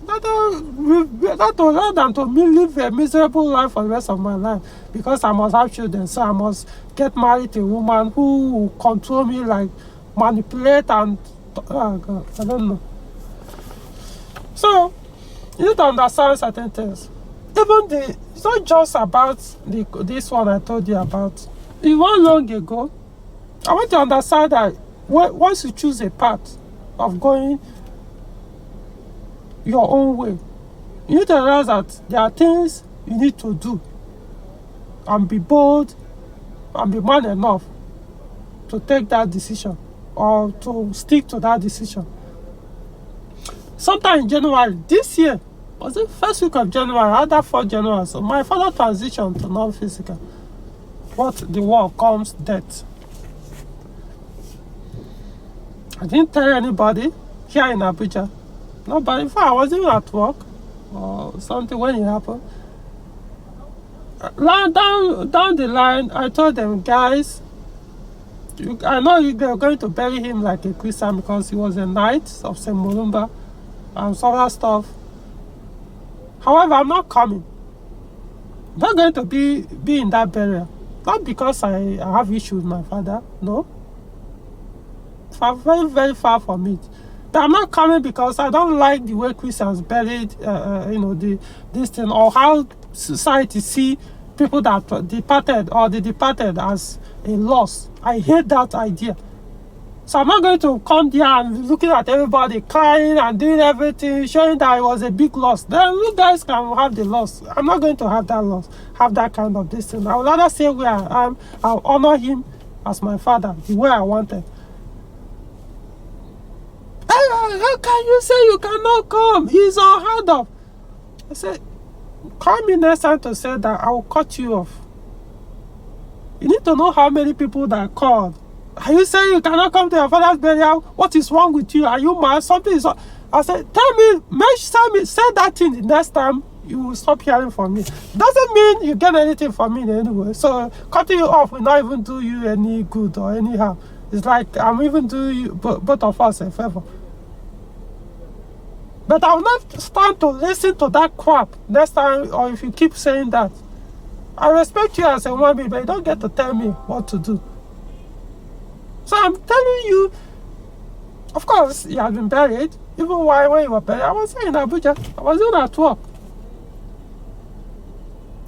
Rather than to live a miserable life for the rest of my life because I must have children, so I must get married to a woman who will control me, like manipulate and oh God, I don't know. So you need to understand certain things. Even it's not just about this one I told you about. It was long ago. I want to understand that once you choose a path of going your own way, you need to realize that there are things you need to do and be bold and be man enough to take that decision or to stick to that decision. Sometime in January this year, was it first week of January, either 4th January, so my father transitioned to non-physical. What the world comes death. I didn't tell anybody here in Abuja. Nobody. In fact, I wasn't even at work or something when it happened. Down the line, I told them, guys, I know they're going to bury him like a Christian because he was a knight of St. Mulumba and some other stuff. However, I'm not coming. I'm not going to be in that burial. Not because I have issues with my father, no. Very, very far from it. But I'm not coming because I don't like the way Christians buried, this thing, or how society see people that departed or the departed as a loss. I hate that idea. So I'm not going to come there and looking at everybody crying and doing everything, showing that it was a big loss. Then you guys can have the loss. I'm not going to have that loss, have that kind of this thing. I would rather say where I am, I'll honor him as my father, the way I wanted. How can you say you cannot come? He's unheard of. I said, call me next time to say that I will cut you off. You need to know how many people that called. Are you saying you cannot come to your father's burial? What is wrong with you? Are you mad? Something is wrong. I said, tell me, say that thing the next time you will stop hearing from me. Doesn't mean you get anything from me anyway. So cutting you off will not even do you any good or anyhow. It's like I'm even doing you, both of us a favor. But I will not stand to listen to that crap next time, or if you keep saying that. I respect you as a woman, but you don't get to tell me what to do. So I'm telling you, of course, you have been buried. Even when you were buried, I was in Abuja. I was even at work.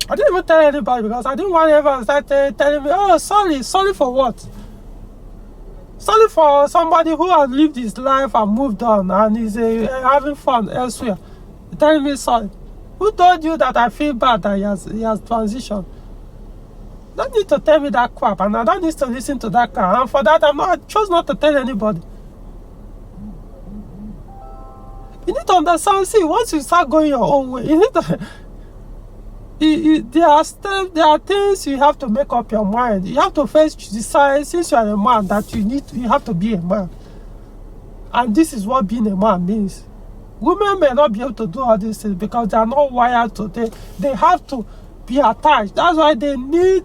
I didn't even tell anybody because I didn't want everyone to start telling me, oh, sorry for what? Sorry for somebody who has lived his life and moved on and is having fun elsewhere. You're telling me sorry. Who told you that I feel bad that he has transitioned? Don't need to tell me that crap, and I don't need to listen to that crap. And for that, I chose not to tell anybody. You need to understand. See, once you start going your own way, you need to. There are things you have to make up your mind. You have to first decide, since you are a man, that you have to be a man. And this is what being a man means. Women may not be able to do all these things because they are not wired to. They have to be attached. That's why they need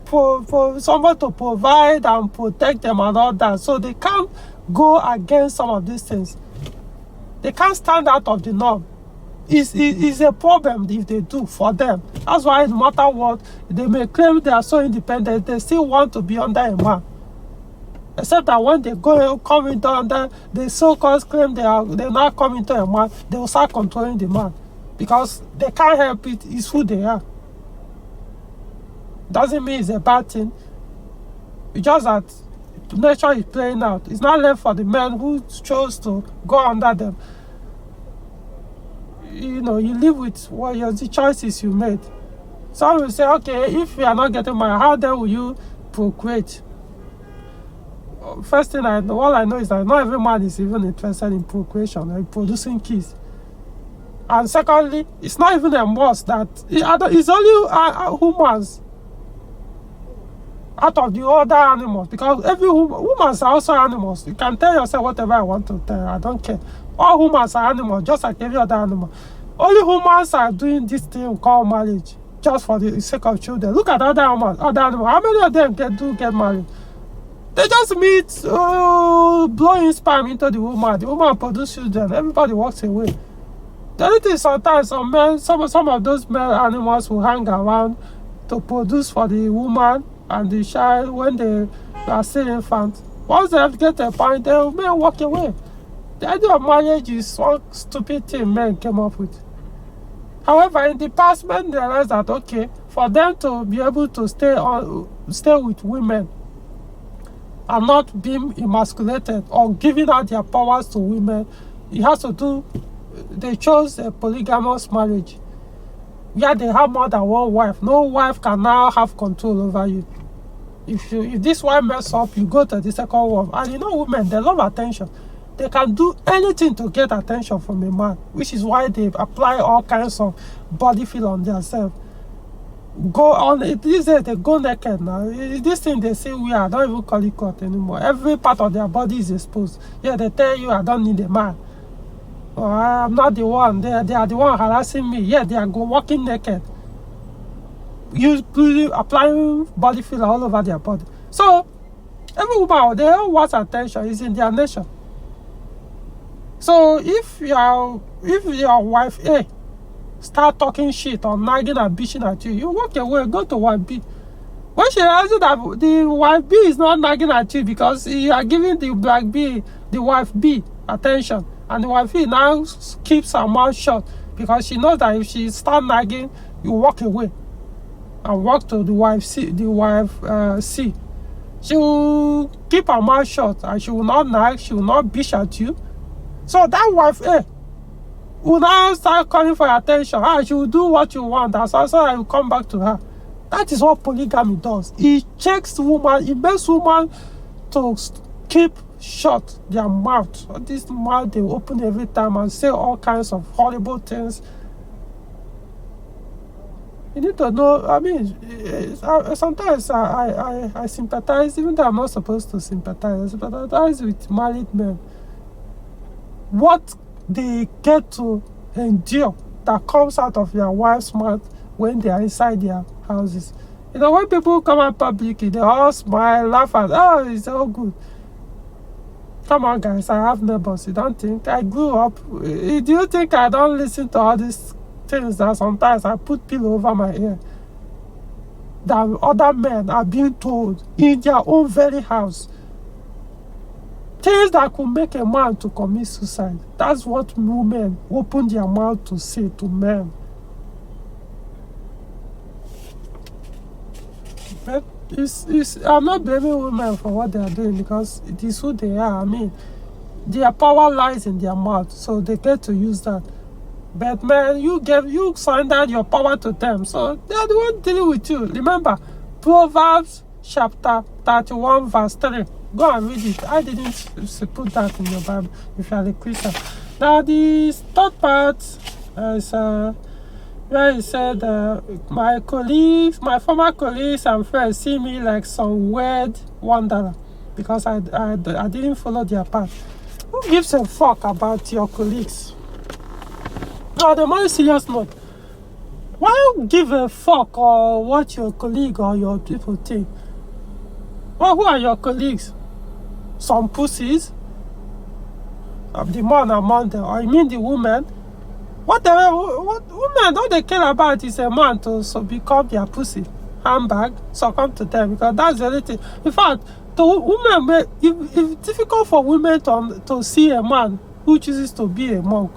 for someone to provide and protect them and all that. So they can't go against some of these things. They can't stand out of the norm. It's a problem if they do for them. That's why no matter what, they may claim they are so independent, they still want to be under a man. Except that when they come into under, they so-called claim they're not coming to a man, they will start controlling the man. Because they can't help it, it's who they are. Doesn't mean it's a bad thing. It's just that nature is playing out. It's not left for the men who chose to go under them. You live with the choices you made. Some will say, okay, if you are not getting married, how then will you procreate? First thing all I know is that not every man is even interested in procreation and producing kids. And secondly, it's not even a must that it's only humans out of the other animals, because every humans are also animals. You can tell yourself whatever I want to tell. I don't care. All humans are animals, just like every other animal. Only humans are doing this thing called marriage, just for the sake of children. Look at other animals. How many of them get married? They just meet, blowing sperm into the woman produces children, everybody walks away. The only thing, sometimes some of those male animals will hang around to produce for the woman and the child when they are still infants. Once they get a point, they may walk away. The idea of marriage is one stupid thing men came up with. However, in the past, men realized that, okay, for them to be able to stay with women and not being emasculated or giving out their powers to women, they chose a polygamous marriage. Yeah, they have more than one wife. No wife can now have control over you. If this wife mess up, you go to the second wife. And women, they love attention. They can do anything to get attention from a man, which is why they apply all kinds of body feel on themselves. These days they go naked now. This thing they say I don't even call it court anymore. Every part of their body is exposed. Yeah, they tell you I don't need a man. Or I'm not the one. They are the one harassing me. Yeah, they are walking naked. Applying body filler all over their body. So every woman, they all want attention. Is in their nature. So if your wife A start talking shit or nagging and bitching at you, you walk away, go to wife B. When she realizes that the wife B is not nagging at you because you are giving the wife B attention, and the wife B now keeps her mouth shut because she knows that if she start nagging, you walk away and walk to the wife C. She will keep her mouth shut and she will not nag, she will not bitch at you. So that wife A will now start calling for your attention. She will do what you want. That's also I will come back to her. That is what polygamy does. It checks woman. It makes woman to keep shut their mouth. This mouth they open every time and say all kinds of horrible things. You need to know. I mean, sometimes I sympathize, even though I'm not supposed to sympathize. I sympathize with married men. What they get to endure that comes out of their wife's mouth when they are inside their houses. When people come out publicly, they all smile, laugh, and it's all good. Come on, guys, I have neighbors. You don't think I grew up? Do you think I don't listen to all these things that sometimes I put pillow over my ear that other men are being told in their own very house? Things that could make a man to commit suicide. That's what women open their mouth to say to men. But I'm not blaming women for what they are doing because it is who they are. I mean, their power lies in their mouth, so they get to use that. But man, you surrendered your power to them, so they are the one dealing with you. Remember, Proverbs chapter 31 verse 3. Go and read it. I didn't put that in your Bible if you are a Christian. Now the third part is where he said, my former colleagues and friends see me like some weird wanderer because I didn't follow their path. Who gives a fuck about your colleagues? On the more serious note, why give a fuck or what your colleague or your people think? Well, who are your colleagues? Some pussies? The man among them, or you mean the women? What women, all they care about is a man to become their pussy, handbag, succumb to them, because that's the only thing. In fact, the women, it's difficult for women to see a man who chooses to be a monk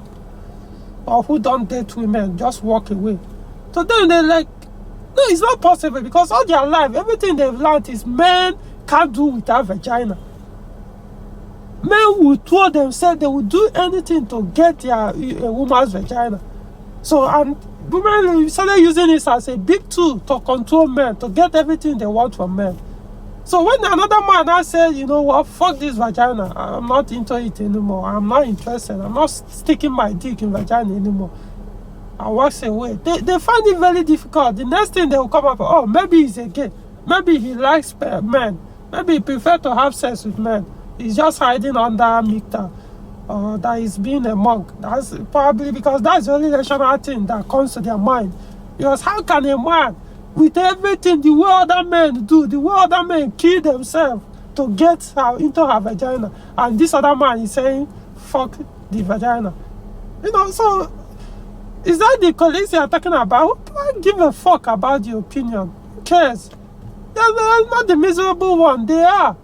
or who don't date women, just walk away. To them, they're like, no, it's not possible because all their life, everything they've learned is men can't do without vagina. Men will throw themselves, they will do anything to get a woman's vagina. So, and women started using this as a big tool to control men, to get everything they want from men. So when another man now says, you know what, fuck this vagina, I'm not into it anymore, I'm not interested, I'm not sticking my dick in vagina anymore, and walks away, they find it very difficult. The next thing they will come up, oh, maybe he's a gay, maybe he likes men, maybe he prefers to have sex with men. He's just hiding under mikta, or that he's being a monk. That's probably because that's the only rational thing that comes to their mind. Because how can a man, with everything the way other men do, the way other men kill themselves to get her into her vagina, and this other man is saying, fuck the vagina. So is that the colleagues you are talking about? I don't give a fuck about the opinion. Who cares? They're not the miserable one. They are.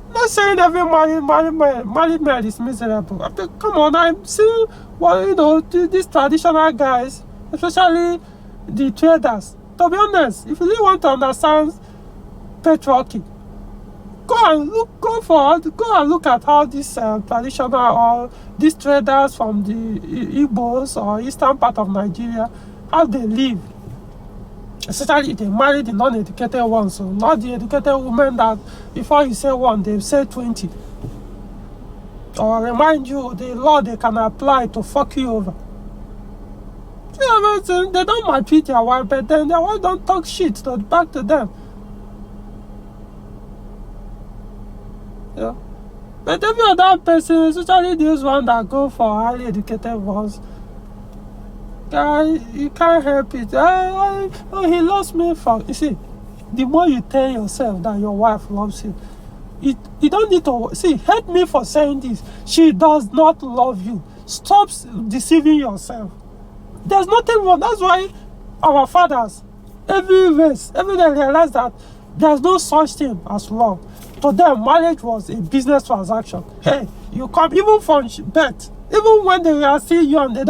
I'm not saying every married man is miserable. I mean, come on, I'm seeing these traditional guys, especially the traders. To be honest, if you really want to understand patriarchy, go and look at how these traditional or these traders from the Igbos or eastern part of Nigeria, how they live. Especially if they marry the non-educated ones, so not the educated women that before you say one, they say 20. Or remind you the law they can apply to fuck you over. They don't maltreat their wife, but then their wife don't talk shit back to them. Yeah. But every other person, especially those ones that go for highly educated ones, guy, you can't help it. He loves me for. You see, the more you tell yourself that your wife loves you, you don't need to hate me for saying this. She does not love you. Stop deceiving yourself. There's nothing wrong. That's why our fathers, every day realize that there's no such thing as love. To them, marriage was a business transaction. Hey, you come even from birth. Even when they are still young, the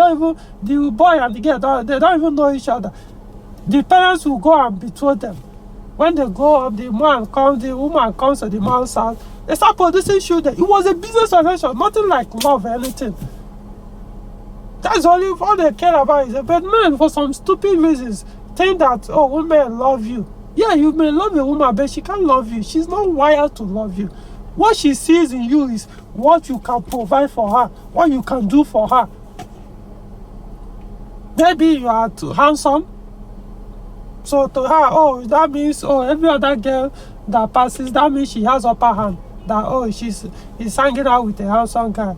boy and the girl, they don't even know each other. The parents will go and betroth them. When they grow up, the woman comes to the man's house. They start producing children. It was a business transaction, nothing like love or anything. That's all they care about. But men, for some stupid reasons, think that, women love you. Yeah, you may love a woman, but she can't love you. She's not wired to love you. What she sees in you is what you can provide for her, what you can do for her. Maybe you are too handsome. So to her, that means, every other girl that passes, that means she has upper hand. That, he's hanging out with a handsome guy.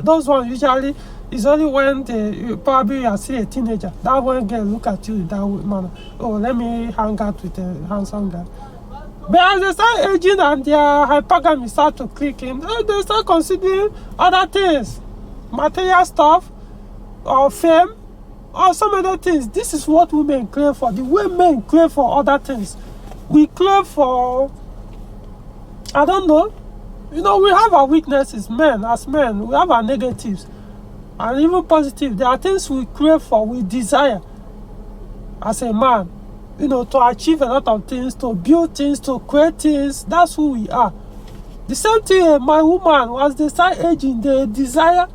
Those ones usually is only when you probably are still a teenager. That one girl look at you in that manner. Let me hang out with a handsome guy. But as they start aging and their hypergamy start to click in, they start considering other things. Material stuff, or fame, or some other things. This is what women crave for. The way men crave for other things. We crave for, I don't know. We have our weaknesses, men. As men, we have our negatives. And even positive. There are things we crave for, we desire as a man. To achieve a lot of things, to build things, to create things. That's who we are. The same thing, my woman, as they start aging, they desire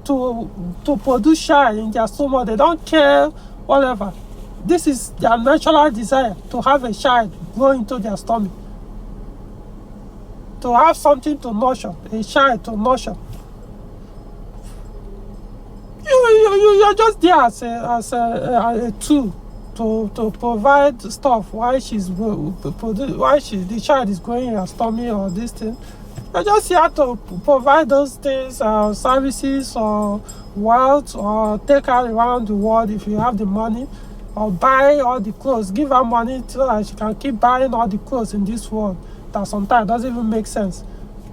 to produce child in their stomach. They don't care, whatever. This is their natural desire, to have a child grow into their stomach. To have something to nurture, a child to nurture. You're just there as a tool to provide stuff while the child is growing in her stomach or this thing. You're just here to provide those things, services or wealth, or take her around the world if you have the money, or buy all the clothes. Give her money so that she can keep buying all the clothes in this world that sometimes doesn't even make sense.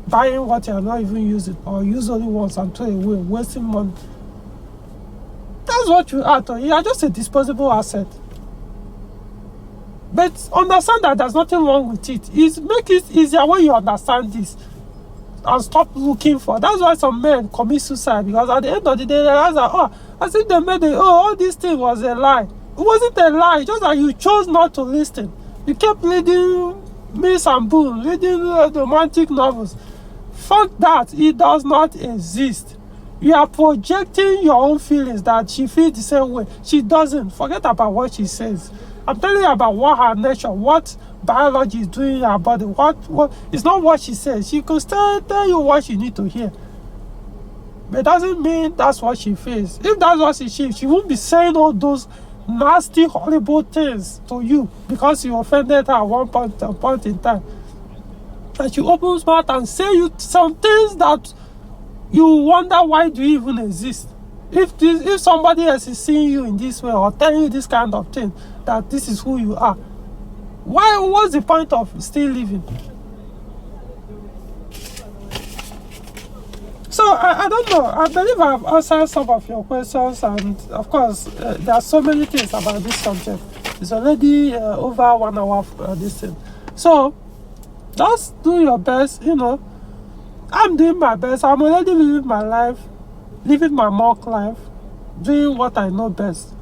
Buying what you're not even using, or use only once and throw away, wasting money. That's what you are to. You are just a disposable asset. But understand that there's nothing wrong with it. Make it easier when you understand this and stop looking for. That's why some men commit suicide, because at the end of the day they realize that as if they made all this thing was a lie. It wasn't a lie, just that you chose not to listen. You kept reading Miss and Boone, reading romantic novels. Fuck that. It does not exist. You are projecting your own feelings that she feels the same way. She doesn't. Forget about what she says. I'm telling you about what her nature, what biology is doing in her body. What it's not what she says. She could still tell you what you need to hear. But it doesn't mean that's what she feels. If that's what she won't be saying all those nasty, horrible things to you because you offended her at one point in time. And she opens mouth and say you some things that you wonder why do you even exist. If somebody else is seeing you in this way or telling you this kind of thing, that this is who you are, Why? What's the point of still living? So I don't know. I believe I've answered some of your questions, and of course, there are so many things about this subject. It's already over 1 hour this thing. So just do your best. I'm doing my best. I'm already living my life, living my mock life, doing what I know best.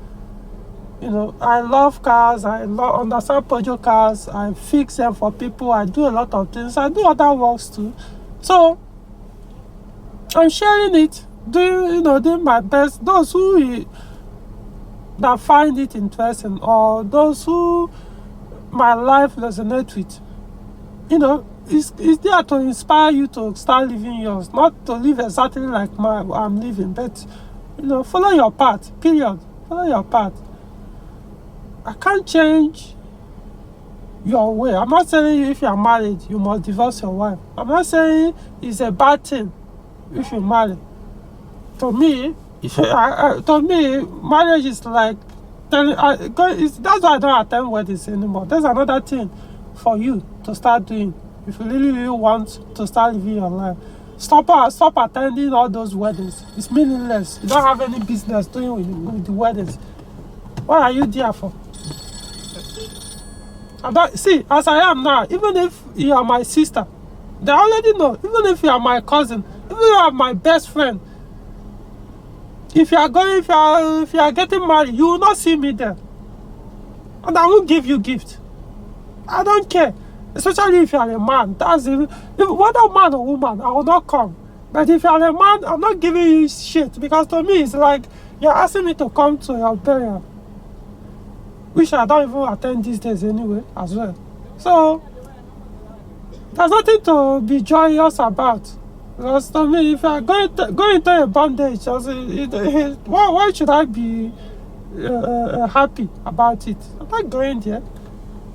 I love cars. I understand Peugeot cars. I fix them for people. I do a lot of things. I do other works too. So I'm sharing it, doing my best. Those who that find it interesting, or those who my life resonates with, it's there to inspire you to start living yours, not to live exactly like I'm living, but follow your path. Period. Follow your path. I can't change your way. I'm not saying if you are married, you must divorce your wife. I'm not saying it's a bad thing if you marry. To me, marriage is like that's why I don't attend weddings anymore. There's another thing for you to start doing if you really, really want to start living your life. Stop attending all those weddings. It's meaningless. You don't have any business doing with the weddings. What are you there for? See, as I am now, even if you are my sister, they already know. Even if you are my cousin, even if you are my best friend, if you are getting married, you will not see me there, and I won't give you gift. I don't care, especially if you are a man. Whether man or woman, I will not come. But if you are a man, I'm not giving you shit, because to me it's like you're asking me to come to your burial, which I don't even attend these days anyway, as well. So there's nothing to be joyous about. Because to me, if I'm going into a bondage, why should I be happy about it? I'm not going there.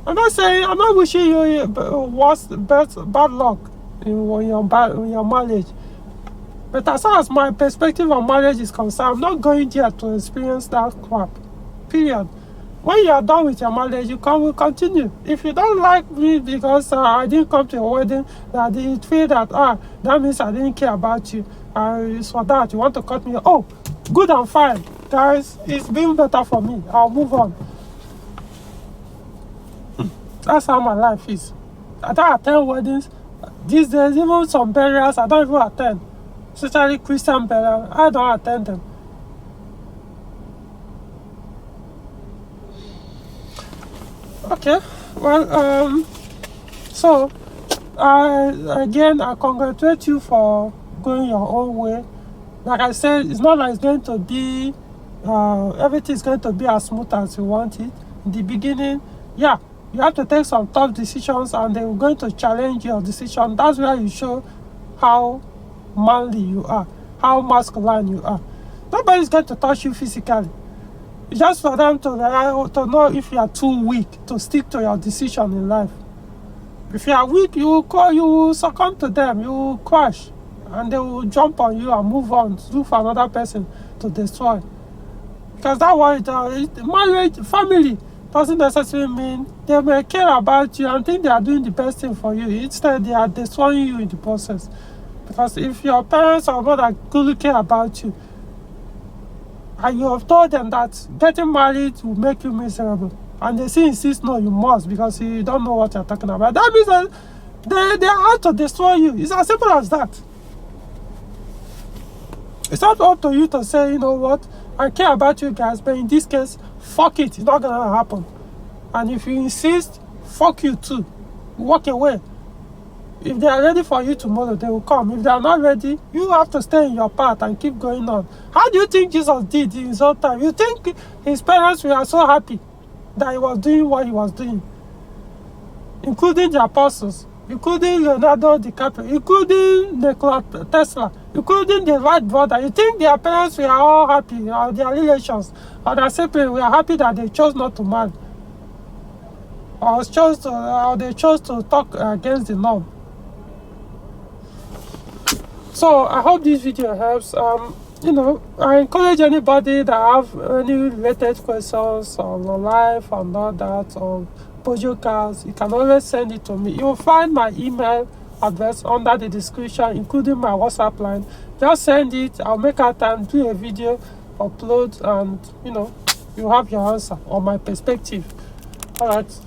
I'm not wishing you bad luck in your marriage. But as far as my perspective on marriage is concerned, I'm not going there to experience that crap. Period. When you are done with your marriage, will continue. If you don't like me because I didn't come to your wedding, that you feel that that means I didn't care about you. It's for that you want to cut me. Oh, good and fine, guys. It's been better for me. I'll move on. That's how my life is. I don't attend weddings these days. Even some burials, I don't even attend. Especially Christian burials, I don't attend them. Okay, well, so I congratulate you for going your own way. Like I said, it's not like it's going to be everything is going to be as smooth as you want it. In the beginning, yeah, you have to take some tough decisions, and they're going to challenge your decision. That's where you show how manly you are, how masculine you are. Nobody's going to touch you physically. It's just for them to know if you are too weak to stick to your decision in life. If you are weak, you will succumb to them, you will crash, and they will jump on you and move on, look for another person to destroy. Because that way, marriage, family doesn't necessarily mean they may care about you and think they are doing the best thing for you. Instead, they are destroying you in the process. Because if your parents or mother truly care about you, and you have told them that getting married will make you miserable, and they still insist, no, you must, because you don't know what you're talking about, that means that they are out to destroy you. It's as simple as that. It's not up to you to say, you know what, I care about you guys, but in this case, fuck it, it's not gonna happen. And if you insist, fuck you too. Walk away. If they are ready for you tomorrow, they will come. If they are not ready, you have to stay in your path and keep going on. How do you think Jesus did in his own time? You think his parents were so happy that he was doing what he was doing? Including the apostles, including Leonardo DiCaprio, including Nikola Tesla, including the Wright brother. You think their parents were all happy, or their relations, or their siblings were happy that they chose not to marry? Or they chose to talk against the norm? So I hope this video helps. I encourage anybody that have any related questions on life and all that, or Pojo cars, you can always send it to me. You'll find my email address under the description, including my WhatsApp line. Just send it. I'll make out time, do a video, upload, and you have your answer or my perspective. All right.